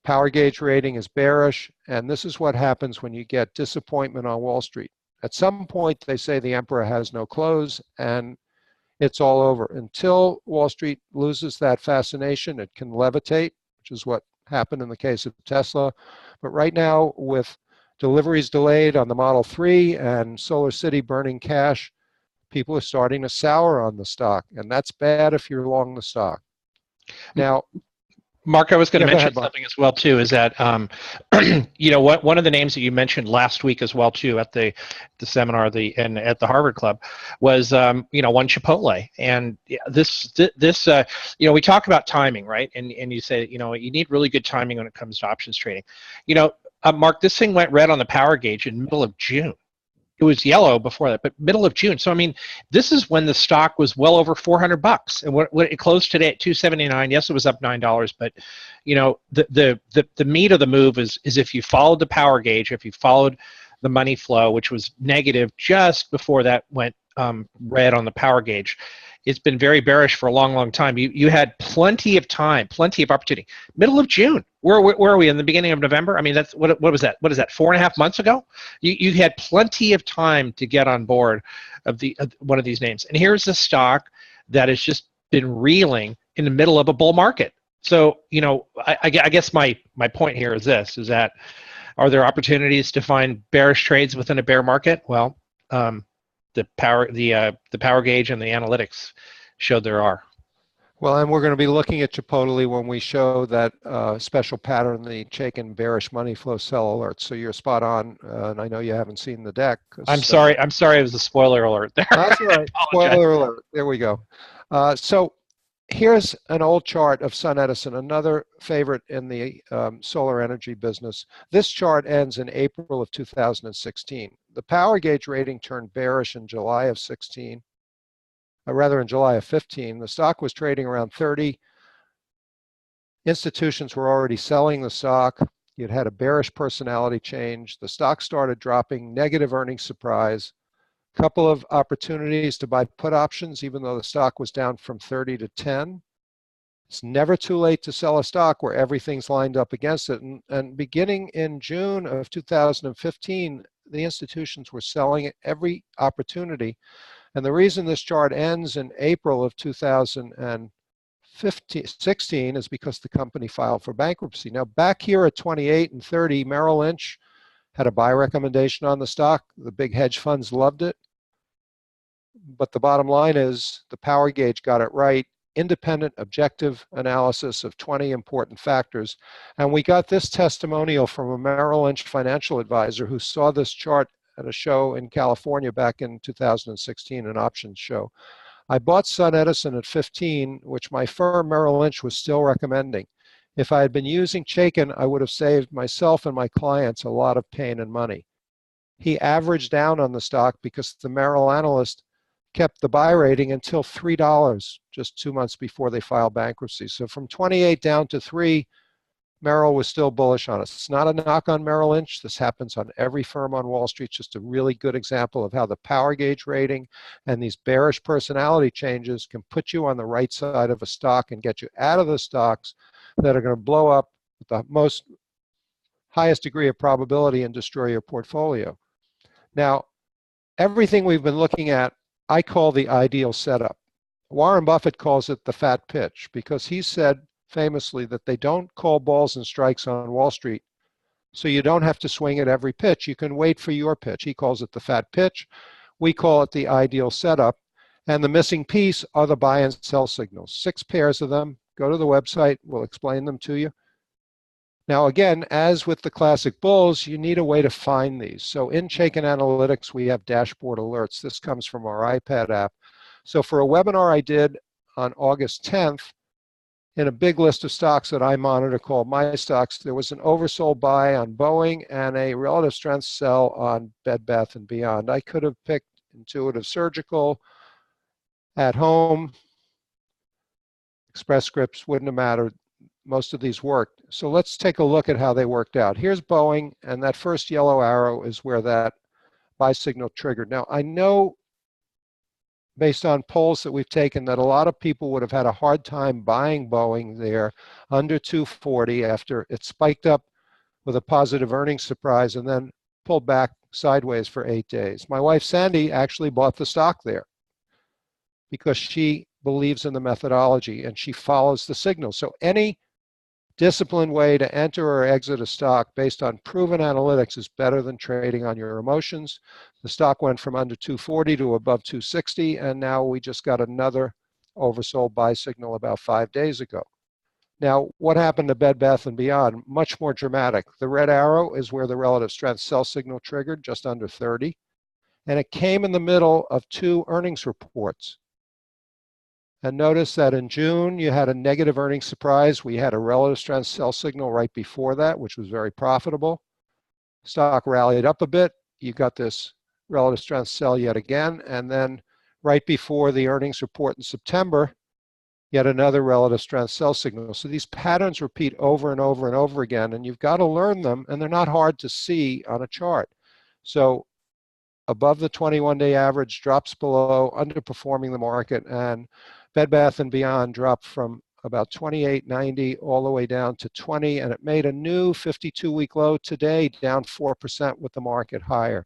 Power gauge rating is bearish, and this is what happens when you get disappointment on Wall Street. At some point, they say the emperor has no clothes, and it's all over. Until Wall Street loses that fascination, it can levitate, which is what happened in the case of Tesla. But right now, with deliveries delayed on the Model 3 and Solar City burning cash, people are starting to sour on the stock, and that's bad if you're long the stock. Now, Mark, I was going to mention ahead, something as well too. Is that you know what? One of the names that you mentioned last week as well too at the seminar, and at the Harvard Club, was you know, one Chipotle. And this you know, we talk about timing, right? And you say, you know, you need really good timing when it comes to options trading. You know, Mark, this thing went red on the power gauge in middle of June. It was yellow before that, but middle of June. So I mean, this is when the stock was well over $400, and what it closed today at $279. Yes, it was up $9, but you know, the meat of the move is if you followed the power gauge, if you followed the money flow, which was negative just before that went red on the power gauge. It's been very bearish for a long, long time. You had plenty of time, plenty of opportunity. Middle of June. Where are we in the beginning of November? I mean, that's what was that? What is that? 4.5 months ago? You had plenty of time to get on board of one of these names. And here's a stock that has just been reeling in the middle of a bull market. So you know, I guess my point here is this: is that are there opportunities to find bearish trades within a bear market? Well, the power gauge and the analytics showed there are. well, and we're going to be looking at Chipotle when we show that special pattern, the Chaikin bearish money flow sell alert. So you're spot on, and I know you haven't seen the deck. I'm sorry, it was a spoiler alert there. That's all right. Spoiler alert. There we go. So Here's an old chart of SunEdison, another favorite in the solar energy business. This chart ends in April of 2016. The power gauge rating turned bearish in July of 16, rather in July of 15. The stock was trading around 30. Institutions were already selling the stock. You'd had a bearish personality change. The stock started dropping, negative earnings surprise. Couple of opportunities to buy put options, even though the stock was down from 30 to 10. It's never too late to sell a stock where everything's lined up against it. And beginning in June of 2015, the institutions were selling every opportunity. And the reason this chart ends in April of 2016 is because the company filed for bankruptcy. Now, back here at 28 and 30, Merrill Lynch had a buy recommendation on the stock. The big hedge funds loved it. But the bottom line is the power gauge got it right. Independent, objective analysis of 20 important factors. And we got this testimonial from a Merrill Lynch financial advisor who saw this chart at a show in California back in 2016, an options show. I bought SunEdison at 15, which my firm Merrill Lynch was still recommending. If I had been using Chaikin, I would have saved myself and my clients a lot of pain and money. He averaged down on the stock because the Merrill analyst kept the buy rating until $3 just 2 months before they filed bankruptcy. So from 28 down to 3, Merrill was still bullish on us. It's not a knock on Merrill Lynch. This happens on every firm on Wall Street. It's just a really good example of how the power gauge rating and these bearish personality changes can put you on the right side of a stock and get you out of the stocks that are going to blow up with the highest degree of probability and destroy your portfolio. Now, everything we've been looking at, I call the ideal setup. Warren Buffett calls it the fat pitch because he said famously that they don't call balls and strikes on Wall Street, so you don't have to swing at every pitch. You can wait for your pitch. He calls it the fat pitch. We call it the ideal setup. And the missing piece are the buy and sell signals. 6 pairs of them. Go to the website. We'll explain them to you. Now, again, as with the classic bulls, you need a way to find these. So in Chaiken Analytics, we have dashboard alerts. This comes from our iPad app. So for a webinar I did on August 10th, in a big list of stocks that I monitor called My Stocks, there was an oversold buy on Boeing and a relative strength sell on Bed Bath & Beyond. I could have picked Intuitive Surgical, At Home, Express Scripts, wouldn't have mattered. Most of these worked. So let's take a look at how they worked out. Here's Boeing, and that first yellow arrow is where that buy signal triggered. Now, I know based on polls that we've taken that a lot of people would have had a hard time buying Boeing there under 240 after it spiked up with a positive earnings surprise and then pulled back sideways for 8 days. My wife, Sandy, actually bought the stock there because she believes in the methodology and she follows the signal. So any disciplined way to enter or exit a stock based on proven analytics is better than trading on your emotions. The stock went from under 240 to above 260, and now we just got another oversold buy signal about 5 days ago. Now, what happened to Bed Bath & Beyond? Much more dramatic. The red arrow is where the relative strength sell signal triggered, just under 30, and it came in the middle of 2 earnings reports. And notice that in June, you had a negative earnings surprise. We had a relative strength sell signal right before that, which was very profitable. Stock rallied up a bit. You got this relative strength sell yet again. And then right before the earnings report in September, yet another relative strength sell signal. So these patterns repeat over and over and over again, and you've got to learn them, and they're not hard to see on a chart. So above the 21-day average, drops below, underperforming the market, and Bed Bath & Beyond dropped from about 28.90 all the way down to 20, and it made a new 52-week low today, down 4% with the market higher.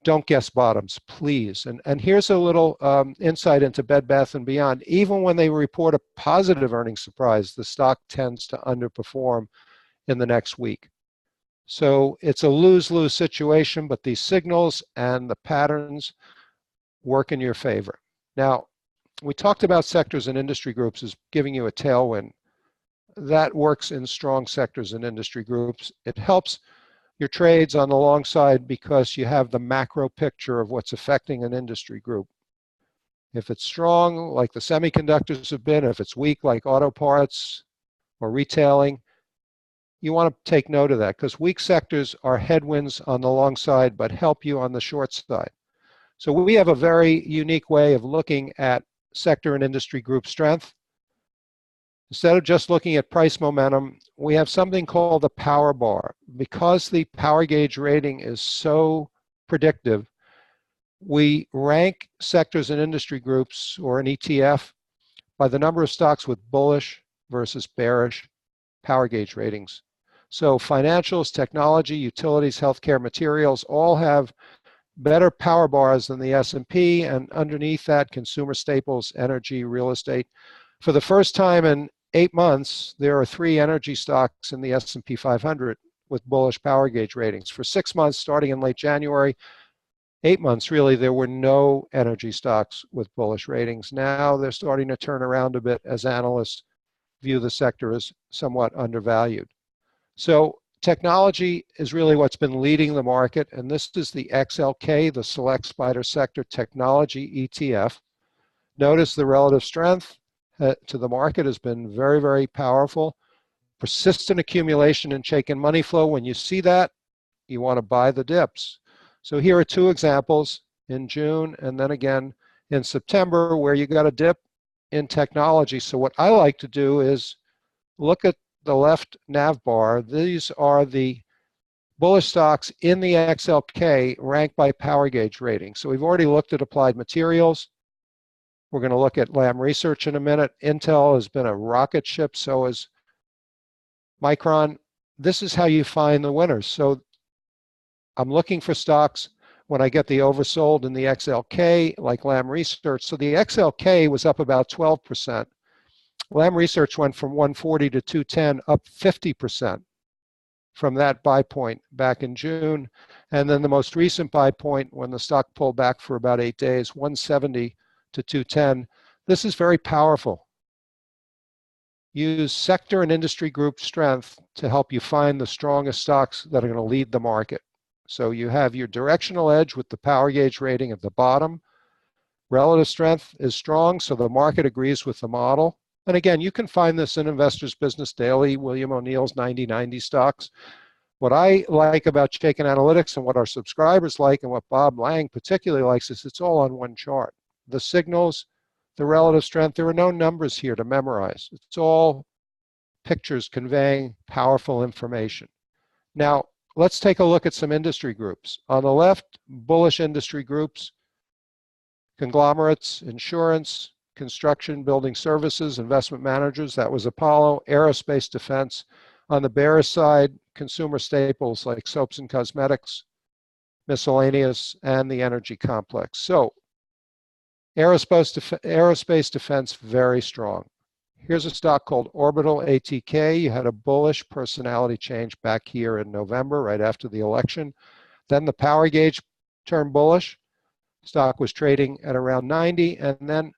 Don't guess bottoms, please. And here's a little insight into Bed Bath & Beyond. Even when they report a positive earnings surprise, the stock tends to underperform in the next week. So it's a lose-lose situation, but these signals and the patterns work in your favor. Now, we talked about sectors and industry groups as giving you a tailwind. That works in strong sectors and industry groups. It helps your trades on the long side because you have the macro picture of what's affecting an industry group. If it's strong, like the semiconductors have been, if it's weak, like auto parts or retailing, you want to take note of that, because weak sectors are headwinds on the long side but help you on the short side. So we have a very unique way of looking at sector and industry group strength. Instead of just looking at price momentum, we have something called the power bar. Because the power gauge rating is so predictive, we rank sectors and industry groups, or an ETF, by the number of stocks with bullish versus bearish power gauge ratings. So financials, technology, utilities, healthcare, materials all have better power bars than the S&P, and underneath that, consumer staples, energy, real estate. For the first time in 8 months, there are 3 energy stocks in the S&P 500 with bullish power gauge ratings. For 6 months, starting in late January, 8 months really, there were no energy stocks with bullish ratings. Now they're starting to turn around a bit as analysts view the sector as somewhat undervalued. So technology is really what's been leading the market, and this is the XLK, the Select Spider Sector Technology ETF. Notice the relative strength to the market has been very, very powerful. Persistent accumulation in Chaikin Money Flow. When you see that, you want to buy the dips. So here are 2 examples in June and then again in September where you got a dip in technology. So what I like to do is look at the left nav bar. These are the bullish stocks in the XLK ranked by power gauge rating. So we've already looked at Applied Materials. We're going to look at Lam Research in a minute. Intel has been a rocket ship, so is Micron. This is how you find the winners. So I'm looking for stocks when I get the oversold in the XLK, like Lam Research. So the XLK was up about 12%. Lam Research went from 140 to 210, up 50% from that buy point back in June. And then the most recent buy point, when the stock pulled back for about 8 days, 170 to 210. This is very powerful. Use sector and industry group strength to help you find the strongest stocks that are going to lead the market. So you have your directional edge with the power gauge rating at the bottom. Relative strength is strong, so the market agrees with the model. And again, you can find this in Investors Business Daily, William O'Neill's 90/90 stocks. What I like about Chaiken Analytics and what our subscribers like and what Bob Lang particularly likes is it's all on one chart. The signals, the relative strength, there are no numbers here to memorize. It's all pictures conveying powerful information. Now, let's take a look at some industry groups. On the left, bullish industry groups, conglomerates, insurance, construction, building services, investment managers. That was Apollo, aerospace, defense. On the bearish side, consumer staples like soaps and cosmetics, miscellaneous, and the energy complex. So aerospace defense, very strong. Here's a stock called Orbital ATK. You had a bullish personality change back here in November, right after the election. Then the power gauge turned bullish. Stock was trading at around 90. And then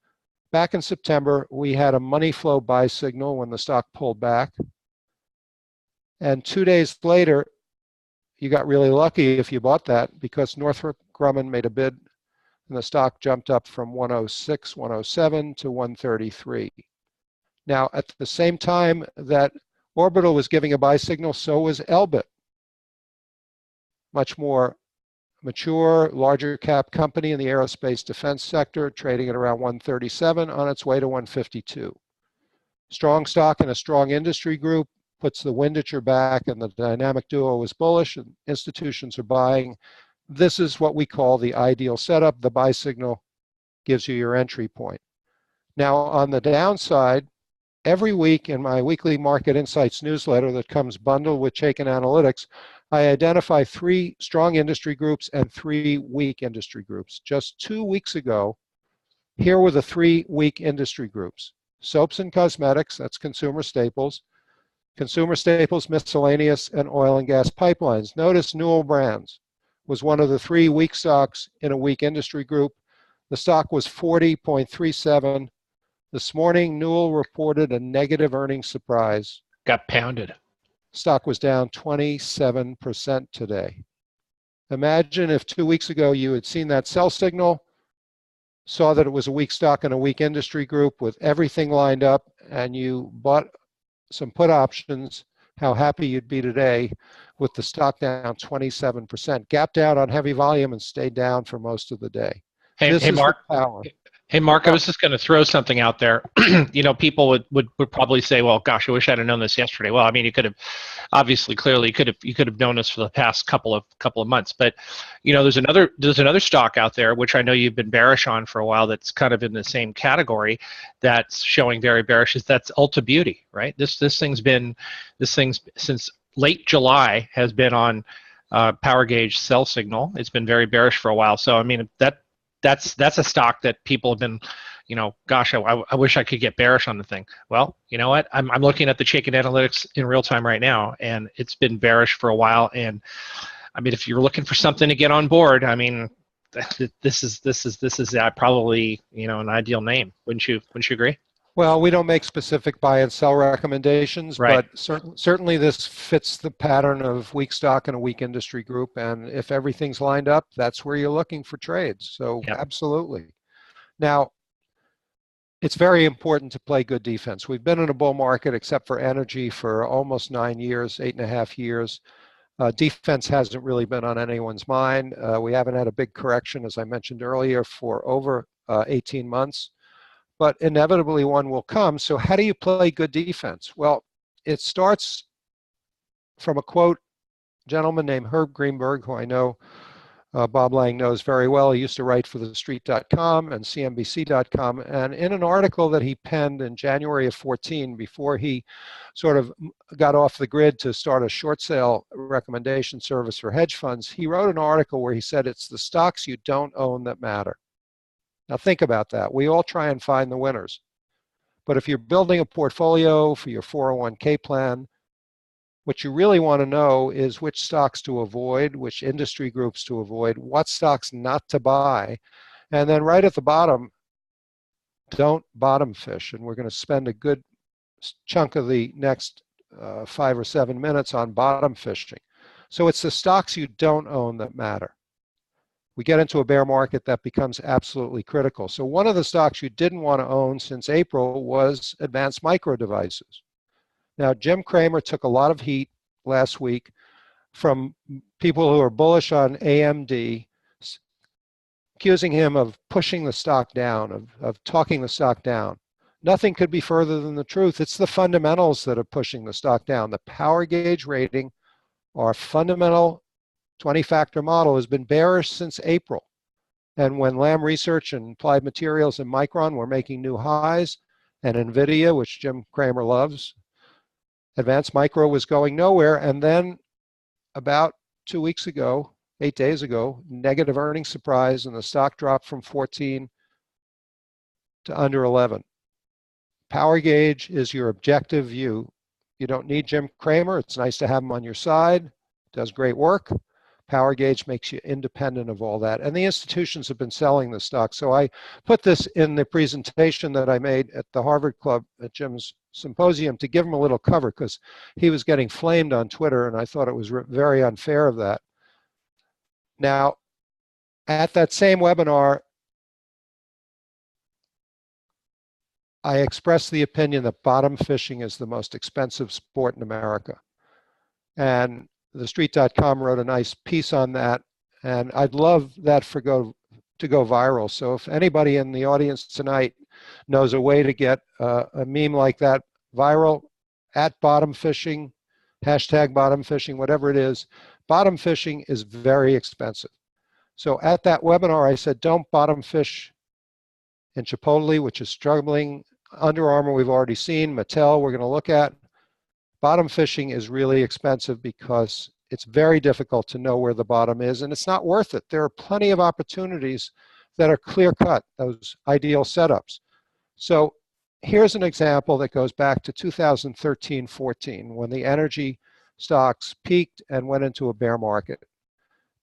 back in September, we had a money flow buy signal when the stock pulled back. And 2 days later, you got really lucky if you bought that, because Northrop Grumman made a bid and the stock jumped up from 106, 107 to 133. Now, at the same time that Orbital was giving a buy signal, so was Elbit. Much more mature, larger cap company in the aerospace defense sector, trading at around 137 on its way to 152. Strong stock in a strong industry group puts the wind at your back, and the dynamic duo is bullish and institutions are buying. This is what we call the ideal setup. The buy signal gives you your entry point. Now, on the downside, every week in my weekly Market Insights newsletter that comes bundled with Chaiken Analytics, I identify 3 strong industry groups and 3 weak industry groups. Just 2 weeks ago, here were the 3 weak industry groups. Soaps and cosmetics, that's consumer staples, miscellaneous, and oil and gas pipelines. Notice Newell Brands was one of the 3 weak stocks in a weak industry group. The stock was 40.37. This morning, Newell reported a negative earnings surprise. Got pounded. Stock was down 27% today. Imagine if 2 weeks ago you had seen that sell signal, saw that it was a weak stock and a weak industry group with everything lined up, and you bought some put options, how happy you'd be today with the stock down 27%, gapped out on heavy volume and stayed down for most of the day. Hey, Mark. Power. Hey, Mark, I was just going to throw something out there. People would probably say, well, gosh, I wish I'd have known this yesterday. Well, I mean, you could have, obviously, clearly, you could have known this for the past couple of months. But, there's another stock out there, which I know you've been bearish on for a while, that's kind of in the same category, that's showing very bearish. That's Ulta Beauty, right? This thing's since late July has been on power gauge sell signal. It's been very bearish for a while. So, I mean, that's a stock that people have been, gosh, I wish I could get bearish on the thing. Well, you know what? I'm looking at the Chaiken Analytics in real time right now, and it's been bearish for a while. And I mean, if you're looking for something to get on board, I mean, this is probably an ideal name. Wouldn't you agree? Well, we don't make specific buy and sell recommendations, right. But certainly this fits the pattern of weak stock and a weak industry group. And if everything's lined up, that's where you're looking for trades. So yep. Absolutely. Now, it's very important to play good defense. We've been in a bull market, except for energy, for almost 9 years, 8.5 years. Defense hasn't really been on anyone's mind. We haven't had a big correction, as I mentioned earlier, for over 18 months. But inevitably one will come. So how do you play good defense? Well, it starts from a quote, a gentleman named Herb Greenberg, who I know Bob Lang knows very well. He used to write for TheStreet.com and CNBC.com. And in an article that he penned in January of 14, before he sort of got off the grid to start a short sale recommendation service for hedge funds, he wrote an article where he said, it's the stocks you don't own that matter. Now think about that. We all try and find the winners. But if you're building a portfolio for your 401k plan, what you really want to know is which stocks to avoid, which industry groups to avoid, what stocks not to buy. And then right at the bottom, don't bottom fish. And we're going to spend a good chunk of the next 5 or 7 minutes on bottom fishing. So it's the stocks you don't own that matter. We get into a bear market, that becomes absolutely critical. So one of the stocks you didn't want to own since April was Advanced Micro Devices. Now, Jim Kramer took a lot of heat last week from people who are bullish on AMD, accusing him of pushing the stock down, of talking the stock down. Nothing could be further than the truth. It's the fundamentals that are pushing the stock down. The power gauge rating, our fundamental 20-factor model, has been bearish since April. And when Lam Research and Applied Materials and Micron were making new highs, and NVIDIA, which Jim Kramer loves, Advanced Micro was going nowhere. And then about 2 weeks ago, 8 days ago, negative earnings surprise, and the stock dropped from 14 to under 11. Power gauge is your objective view. You don't need Jim Kramer. It's nice to have him on your side. Does great work. Power gauge makes you independent of all that. And the institutions have been selling the stock. So I put this in the presentation that I made at the Harvard Club at Jim's symposium to give him a little cover, because he was getting flamed on Twitter, and I thought it was very unfair of that. Now, at that same webinar, I expressed the opinion that bottom fishing is the most expensive sport in America. And TheStreet.com wrote a nice piece on that, and I'd love that to go viral. So if anybody in the audience tonight knows a way to get a meme like that viral, at bottom fishing, hashtag bottom fishing, whatever it is, bottom fishing is very expensive. So at that webinar, I said, don't bottom fish in Chipotle, which is struggling. Under Armour, we've already seen. Mattel, we're going to look at. Bottom fishing is really expensive because it's very difficult to know where the bottom is, and it's not worth it. There are plenty of opportunities that are clear-cut, those ideal setups. So here's an example that goes back to 2013-14, when the energy stocks peaked and went into a bear market.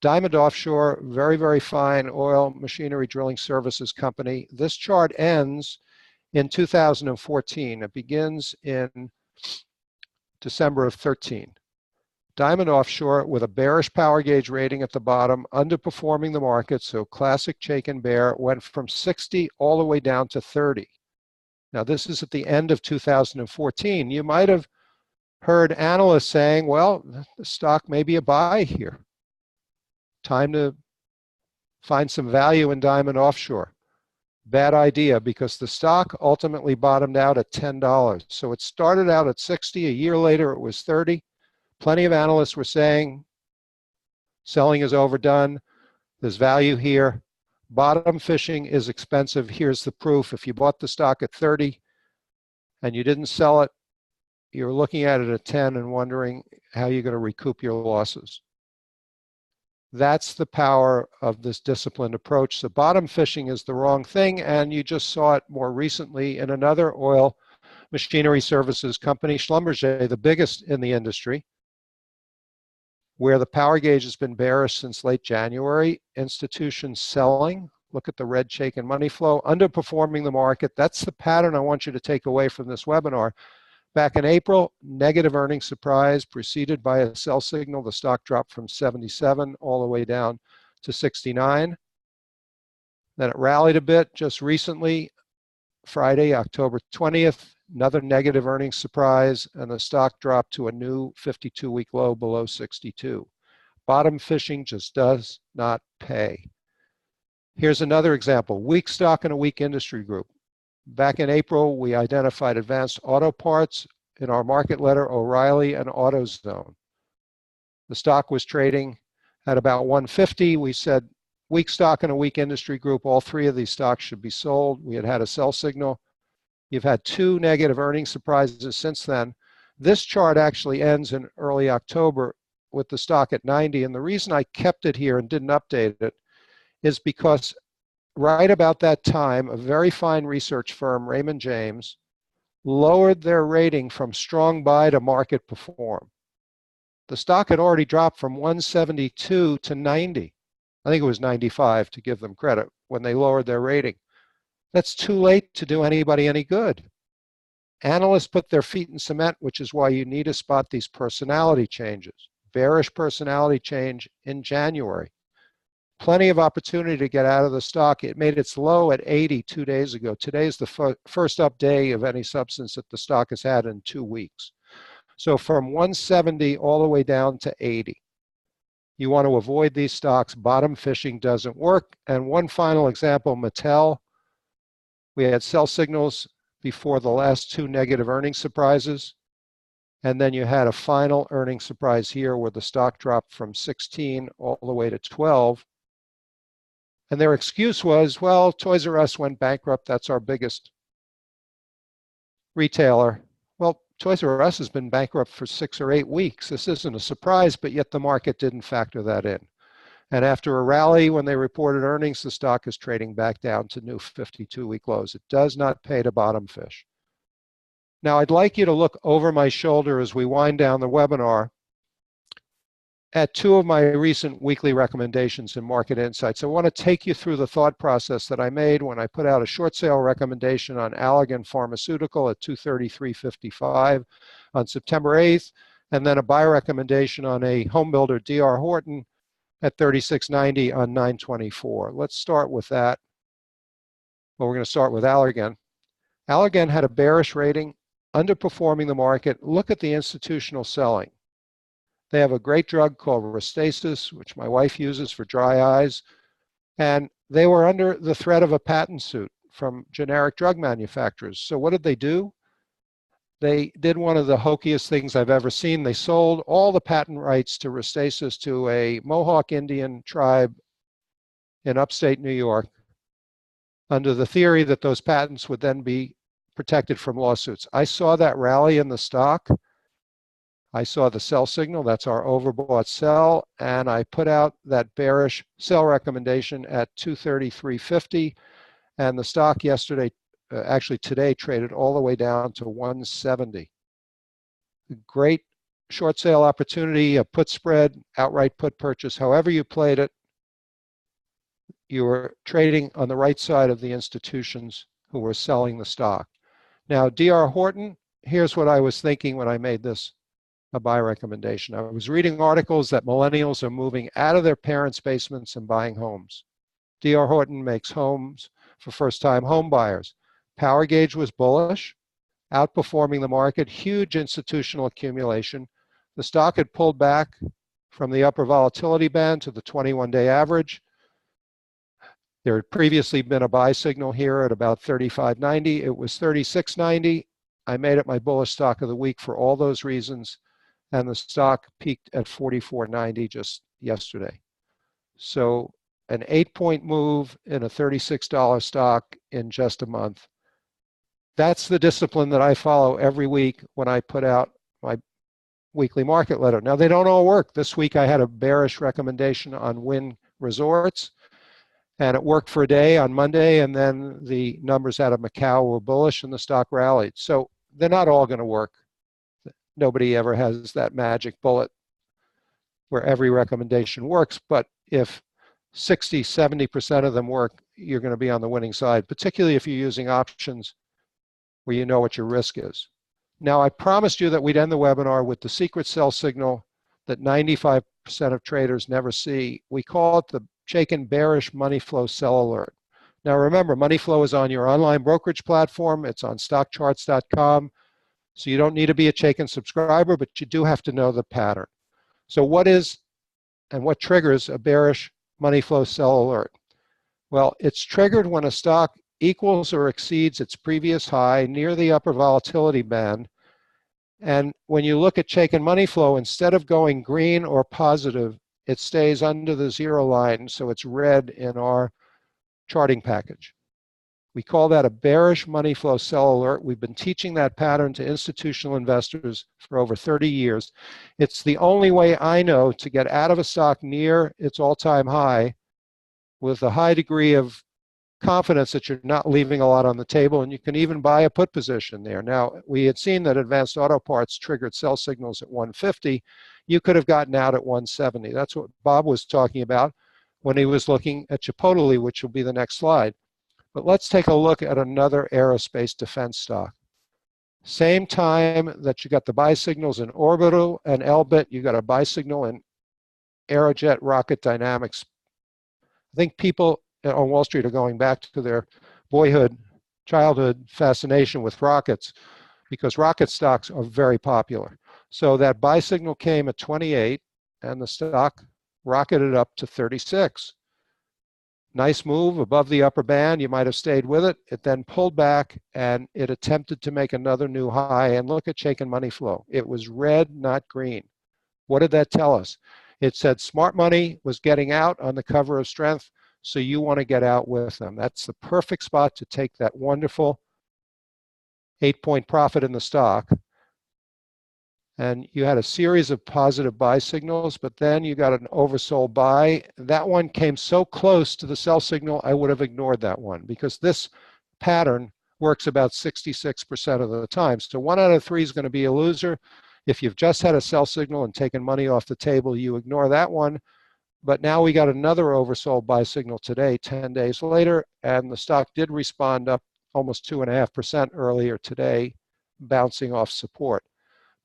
Diamond Offshore, very, very fine oil machinery drilling services company. This chart ends in 2014. It begins in December of 13. Diamond Offshore with a bearish power gauge rating at the bottom, underperforming the market. So classic Chaikin bear, went from 60 all the way down to 30. Now this is at the end of 2014. You might have heard analysts saying, well, the stock may be a buy here. Time to find some value in Diamond Offshore. Bad idea, because the stock ultimately bottomed out at $10. So it started out at 60. A year later, it was 30. Plenty of analysts were saying selling is overdone. There's value here. Bottom fishing is expensive. Here's the proof. If you bought the stock at 30 and you didn't sell it, you're looking at it at 10 and wondering how you're going to recoup your losses. That's the power of this disciplined approach. So bottom fishing is the wrong thing, and you just saw it more recently in another oil machinery services company, Schlumberger, the biggest in the industry, where the power gauge has been bearish since late January. Institutions selling. Look at the red Chaikin Money Flow, underperforming the market. That's the pattern I want you to take away from this webinar. Back in April, negative earnings surprise preceded by a sell signal. The stock dropped from 77 all the way down to 69. Then it rallied a bit just recently, Friday, October 20th, another negative earnings surprise, and the stock dropped to a new 52-week low below 62. Bottom fishing just does not pay. Here's another example, weak stock in a weak industry group. Back in April, we identified Advanced Auto Parts in our market letter, O'Reilly and AutoZone. The stock was trading at about 150. We said weak stock in a weak industry group, all three of these stocks should be sold. We had had a sell signal. You've had two negative earnings surprises since then. This chart actually ends in early October with the stock at 90. And the reason I kept it here and didn't update it is because right about that time, a very fine research firm, Raymond James, lowered their rating from strong buy to market perform. The stock had already dropped from 172 to 90. I think it was 95 to give them credit when they lowered their rating. That's too late to do anybody any good. Analysts put their feet in cement, which is why you need to spot these personality changes. Bearish personality change in January. Plenty of opportunity to get out of the stock. It made its low at 80 2 days ago. Today is the first up day of any substance that the stock has had in 2 weeks. So from 170 all the way down to 80. You want to avoid these stocks. Bottom fishing doesn't work. And one final example, Mattel. We had sell signals before the last two negative earnings surprises. And then you had a final earnings surprise here where the stock dropped from 16 all the way to 12. And their excuse was, well, Toys R Us went bankrupt. That's our biggest retailer. Well, Toys R Us has been bankrupt for 6 or 8 weeks. This isn't a surprise, but yet the market didn't factor that in. And after a rally, when they reported earnings, the stock is trading back down to new 52-week lows. It does not pay to bottom fish. Now, I'd like you to look over my shoulder as we wind down the webinar at two of my recent weekly recommendations in Market Insights. I want to take you through the thought process that I made when I put out a short sale recommendation on Allergan Pharmaceutical at 233.55 on September 8th, and then a buy recommendation on a home builder, D.R. Horton, at 36.90 on 9/24. Let's start with that. Well, we're going to start with Allergan. Allergan had a bearish rating, underperforming the market. Look at the institutional selling. They have a great drug called Restasis, which my wife uses for dry eyes. And they were under the threat of a patent suit from generic drug manufacturers. So what did they do? They did one of the hokiest things I've ever seen. They sold all the patent rights to Restasis to a Mohawk Indian tribe in upstate New York under the theory that those patents would then be protected from lawsuits. I saw that rally in the stock. I saw the sell signal, that's our overbought sell, and I put out that bearish sell recommendation at 233.50, and the stock yesterday, actually today, traded all the way down to 170. Great short sale opportunity, a put spread, outright put purchase, however you played it, you were trading on the right side of the institutions who were selling the stock. Now, D.R. Horton, here's what I was thinking when I made this a buy recommendation. I was reading articles that millennials are moving out of their parents' basements and buying homes. D.R. Horton makes homes for first-time home buyers. Power Gauge was bullish, outperforming the market, huge institutional accumulation. The stock had pulled back from the upper volatility band to the 21-day average. There had previously been a buy signal here at about 35.90. It was 36.90. I made it my bullish stock of the week for all those reasons, and the stock peaked at 44.90 just yesterday. So an 8-point move in a $36 stock in just a month. That's the discipline that I follow every week when I put out my weekly market letter. Now, they don't all work. This week I had a bearish recommendation on Wynn Resorts, and it worked for a day on Monday, and then the numbers out of Macau were bullish and the stock rallied. So they're not all going to work. Nobody ever has that magic bullet where every recommendation works, but if 60, 70% of them work, you're going to be on the winning side, particularly if you're using options where you know what your risk is. Now, I promised you that we'd end the webinar with the secret sell signal that 95% of traders never see. We call it the Chaikin Bearish Money Flow Sell Alert. Now, remember, Money Flow is on your online brokerage platform. It's on stockcharts.com. So you don't need to be a Chaikin subscriber, but you do have to know the pattern. So what is and what triggers a bearish money flow sell alert? Well, it's triggered when a stock equals or exceeds its previous high near the upper volatility band. And when you look at Chaikin Money Flow, instead of going green or positive, it stays under the zero line, so it's red in our charting package. We call that a bearish money flow sell alert. We've been teaching that pattern to institutional investors for over 30 years. It's the only way I know to get out of a stock near its all-time high with a high degree of confidence that you're not leaving a lot on the table, and you can even buy a put position there. Now, we had seen that Advanced Auto Parts triggered sell signals at 150. You could have gotten out at 170. That's what Bob was talking about when he was looking at Chipotle, which will be the next slide. But let's take a look at another aerospace defense stock. Same time that you got the buy signals in Orbital and Elbit, you got a buy signal in Aerojet Rocket Dynamics. I think people on Wall Street are going back to their childhood fascination with rockets, because rocket stocks are very popular. So that buy signal came at 28, and the stock rocketed up to 36. Nice move above the upper band. You might have stayed with it. It then pulled back, and it attempted to make another new high. And look at Chaikin Money Flow. It was red, not green. What did that tell us? It said smart money was getting out on the cover of Strength, so you want to get out with them. That's the perfect spot to take that wonderful 8-point profit in the stock. And you had a series of positive buy signals, but then you got an oversold buy. That one came so close to the sell signal, I would have ignored that one, because this pattern works about 66% of the time. So 1 out of 3 is going to be a loser. If you've just had a sell signal and taken money off the table, you ignore that one. But now we got another oversold buy signal today, 10 days later, and the stock did respond up almost 2.5% earlier today, bouncing off support.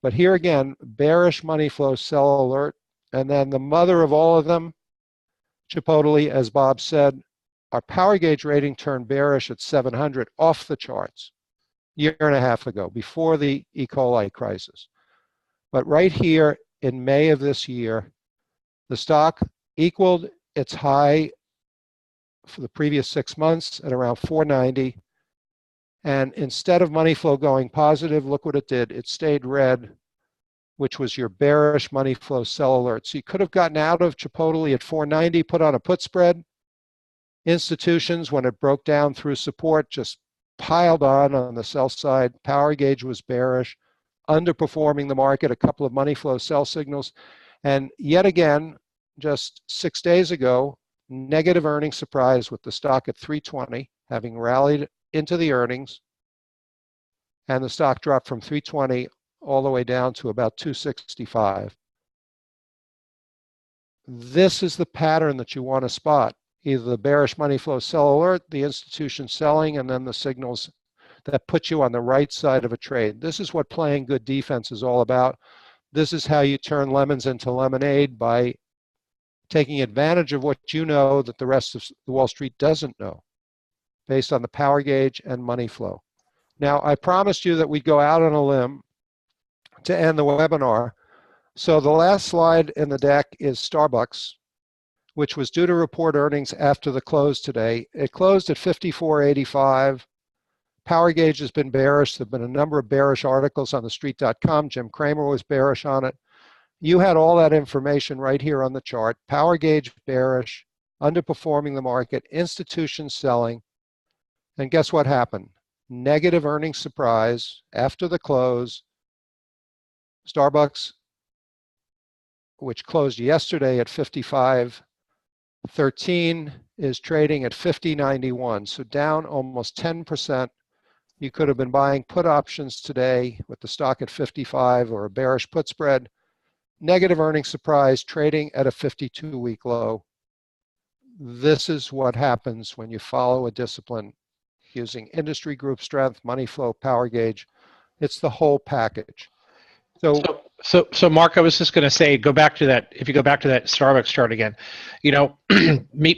But here again, bearish money flow sell alert. And then the mother of all of them, Chipotle, as Bob said, our power gauge rating turned bearish at 700 off the charts a year and a half ago, before the E. coli crisis. But right here in May of this year, the stock equaled its high for the previous 6 months at around 490. And instead of money flow going positive, look what it did. It stayed red, which was your bearish money flow sell alert. So you could have gotten out of Chipotle at 490, put on a put spread. Institutions, when it broke down through support, just piled on the sell side. Power gauge was bearish, underperforming the market, a couple of money flow sell signals. And yet again, just 6 days ago, negative earnings surprise with the stock at 320, having rallied into the earnings, and the stock dropped from 320 all the way down to about 265. This is the pattern that you want to spot. Either the bearish money flow sell alert, the institution selling, and then the signals that put you on the right side of a trade. This is what playing good defense is all about. This is how you turn lemons into lemonade, by taking advantage of what you know that the rest of the Wall Street doesn't know, based on the power gauge and money flow. Now, I promised you that we'd go out on a limb to end the webinar. So the last slide in the deck is Starbucks, which was due to report earnings after the close today. It closed at 54.85. Power gauge has been bearish. There have been a number of bearish articles on thestreet.com. Jim Kramer was bearish on it. You had all that information right here on the chart. Power gauge bearish, underperforming the market, institutions selling. And guess what happened? Negative earnings surprise after the close. Starbucks, which closed yesterday at 55.13, is trading at 50.91, so down almost 10%. You could have been buying put options today with the stock at 55 or a bearish put spread. Negative earnings surprise, trading at a 52-week low. This is what happens when you follow a discipline using industry group strength, money flow, power gauge. It's the whole package. So Mark, I was just going to say, go back to that. If you go back to that Starbucks chart again, you know,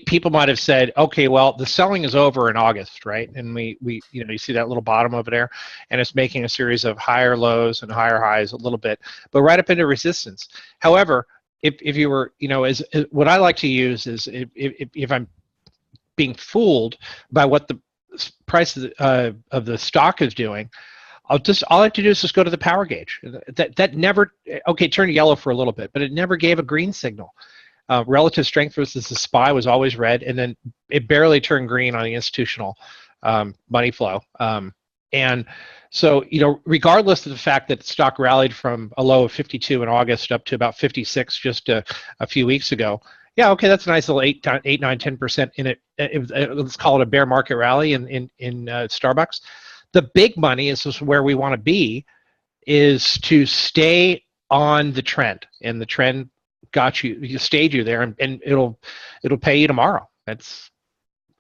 people might have said, okay, well, the selling is over in August, right? And we, you know, you see that little bottom over there, and it's making a series of higher lows and higher highs a little bit, but right up into resistance. However, if you were, you know, as what I like to use is if I'm being fooled by what the price of the stock is doing, all I have to do is just go to the power gauge. That never, okay, it turned yellow for a little bit, but it never gave a green signal. Relative strength versus the SPY was always red, and then it barely turned green on the institutional money flow. And so, you know, regardless of the fact that the stock rallied from a low of 52 in August up to about 56 just a few weeks ago, yeah, okay, that's a nice little 8, 9, 10% in it. Let's call it a bear market rally in Starbucks. The big money is just where we want to be, is to stay on the trend, and the trend got you stayed you there, and it'll pay you tomorrow. That's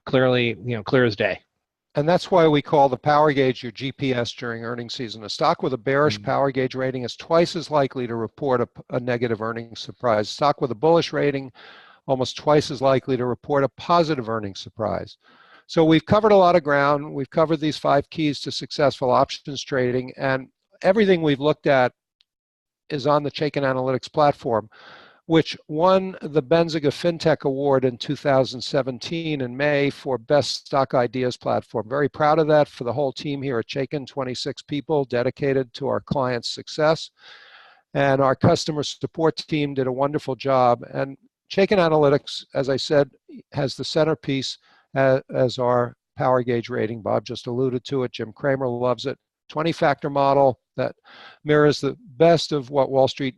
clearly, you know, clear as day. And that's why we call the power gauge your GPS during earnings season. A stock with a bearish power gauge rating is twice as likely to report a negative earnings surprise. Stock with a bullish rating, almost twice as likely to report a positive earnings surprise. So we've covered a lot of ground. We've covered these 5 keys to successful options trading, and everything we've looked at is on the Chaiken Analytics platform, which won the Benziga FinTech Award in 2017 in May for Best Stock Ideas Platform. Very proud of that for the whole team here at Chaiken, 26 people dedicated to our clients' success. And our customer support team did a wonderful job. And Chaiken Analytics, as I said, has the centerpiece as our power gauge rating. Bob just alluded to it. Jim Kramer loves it. 20-factor model that mirrors the best of what Wall Street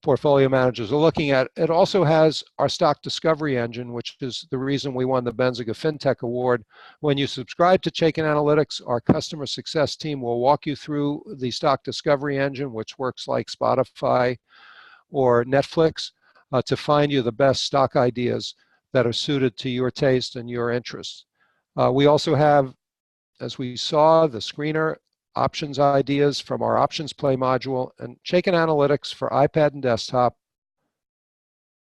portfolio managers are looking at. It also has our stock discovery engine, which is the reason we won the Benziga FinTech Award. When you subscribe to Chaiken Analytics, our customer success team will walk you through the stock discovery engine, which works like Spotify or Netflix, to find you the best stock ideas that are suited to your taste and your interests. We also have, as we saw, the screener options ideas from our options play module, and Chaiken Analytics for iPad and desktop.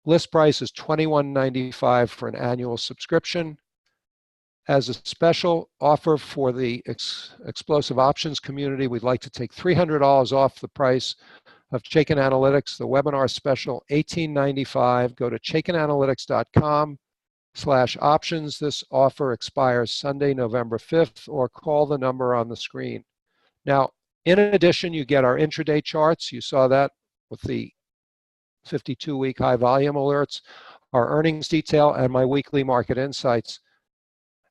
List price is $21.95 for an annual subscription. As a special offer for the explosive options community, we'd like to take $300 off the price of Chaiken Analytics, the webinar special, $18.95. Go to chaikenanalytics.com/options. This offer expires Sunday, November 5th, or call the number on the screen. Now, in addition, you get our intraday charts. You saw that with the 52-week high volume alerts, our earnings detail, and my weekly market insights.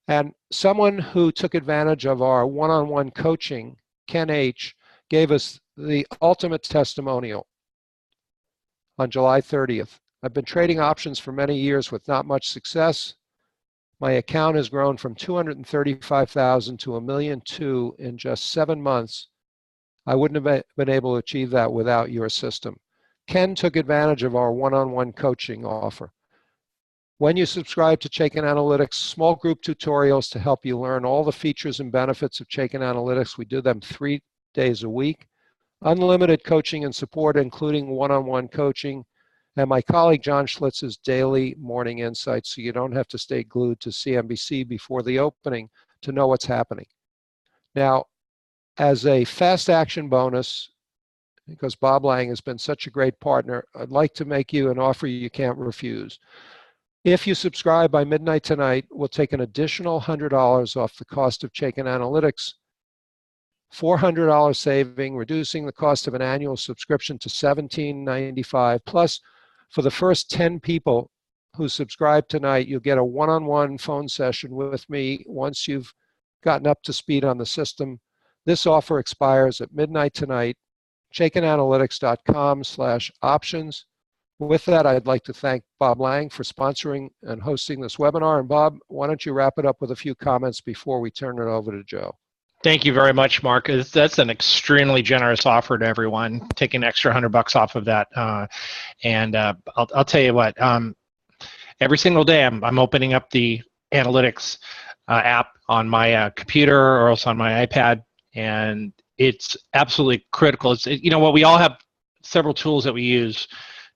And someone who took advantage of our one-on-one coaching, Ken H., gave us the ultimate testimonial on July 30th. I've been trading options for many years with not much success. My account has grown from 235,000 to 1.2 million in just 7 months. I wouldn't have been able to achieve that without your system. Ken took advantage of our one-on-one coaching offer. When you subscribe to Chaiken Analytics, small group tutorials to help you learn all the features and benefits of Chaiken Analytics. We do them 3 days a week. unlimited coaching and support, including one-on-one coaching, and my colleague John Schlitz's daily morning insights, so you don't have to stay glued to CNBC before the opening to know what's happening. Now, as a fast action bonus, because Bob Lang has been such a great partner, I'd like to make you an offer you can't refuse. If you subscribe by midnight tonight, we'll take an additional $100 off the cost of Chaiken Analytics, $400 saving, reducing the cost of an annual subscription to $17.95. Plus, for the first 10 people who subscribe tonight, you'll get a one-on-one phone session with me once you've gotten up to speed on the system. This offer expires at midnight tonight. ChaikenAnalytics.com/options. With that, I'd like to thank Bob Lang for sponsoring and hosting this webinar. And Bob, why don't you wrap it up with a few comments before we turn it over to Joe? Thank you very much, Mark. That's an extremely generous offer to everyone. Take an extra $100 off of that, I'll tell you what. Every single day, I'm opening up the analytics app on my computer or else on my iPad, and it's absolutely critical. You know what? We all have several tools that we use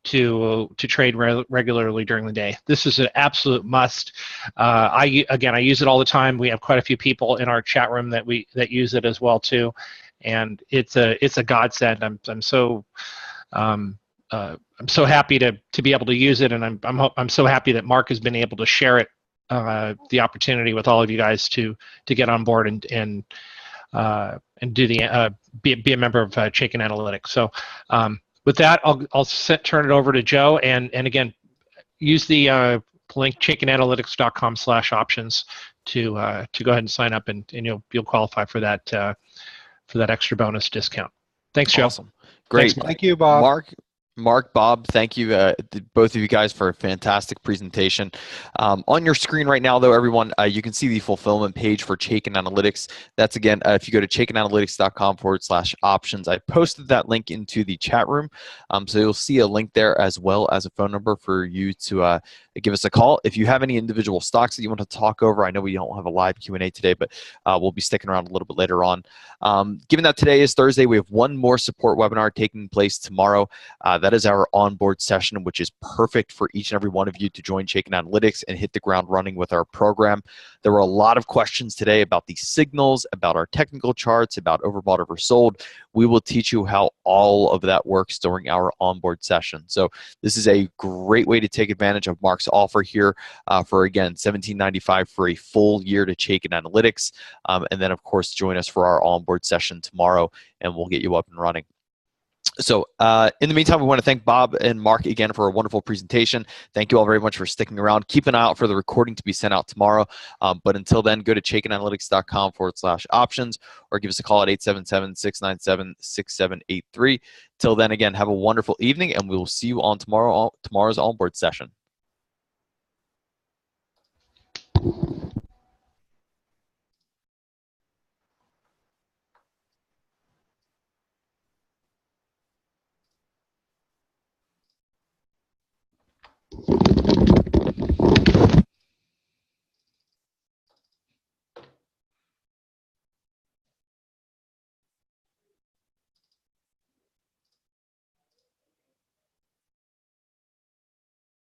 to trade regularly during the day. This is an absolute must. I use it all the time. We have quite a few people in our chat room that use it as well too, and it's a godsend. I'm so happy to be able to use it, and I'm so happy that Mark has been able to share it, the opportunity with all of you guys to get on board and do the be a member of Chaiken Analytics. So. With that, I'll turn it over to Joe, and again, use the link ChaikenAnalytics.com/options to go ahead and sign up, and you'll qualify for that extra bonus discount. Thanks, Joe. Awesome, great. Thanks, thank you, Bob. Mark, Bob, thank you, both of you guys, for a fantastic presentation. On your screen right now, though, everyone, you can see the fulfillment page for Chaiken Analytics. That's, again, if you go to ChaikenAnalytics.com/options, I posted that link into the chat room. So you'll see a link there as well as a phone number for you to give us a call. If you have any individual stocks that you want to talk over, I know we don't have a live Q&A today, but we'll be sticking around a little bit later on. Given that today is Thursday, we have one more support webinar taking place tomorrow. That is our onboard session, which is perfect for each and every one of you to join Chaiken Analytics and hit the ground running with our program. There were a lot of questions today about the signals, about our technical charts, about overbought, oversold. We will teach you how all of that works during our onboard session. So this is a great way to take advantage of Mark's offer here for, again, $17.95 for a full year to Chaiken Analytics. And then, of course, join us for our onboard session tomorrow, and we'll get you up and running. So in the meantime, we want to thank Bob and Mark again for a wonderful presentation. Thank you all very much for sticking around. Keep an eye out for the recording to be sent out tomorrow. But until then, go to ChaikenAnalytics.com/options or give us a call at 877-697-6783. Till then, again, have a wonderful evening, and we will see you on tomorrow's onboard session.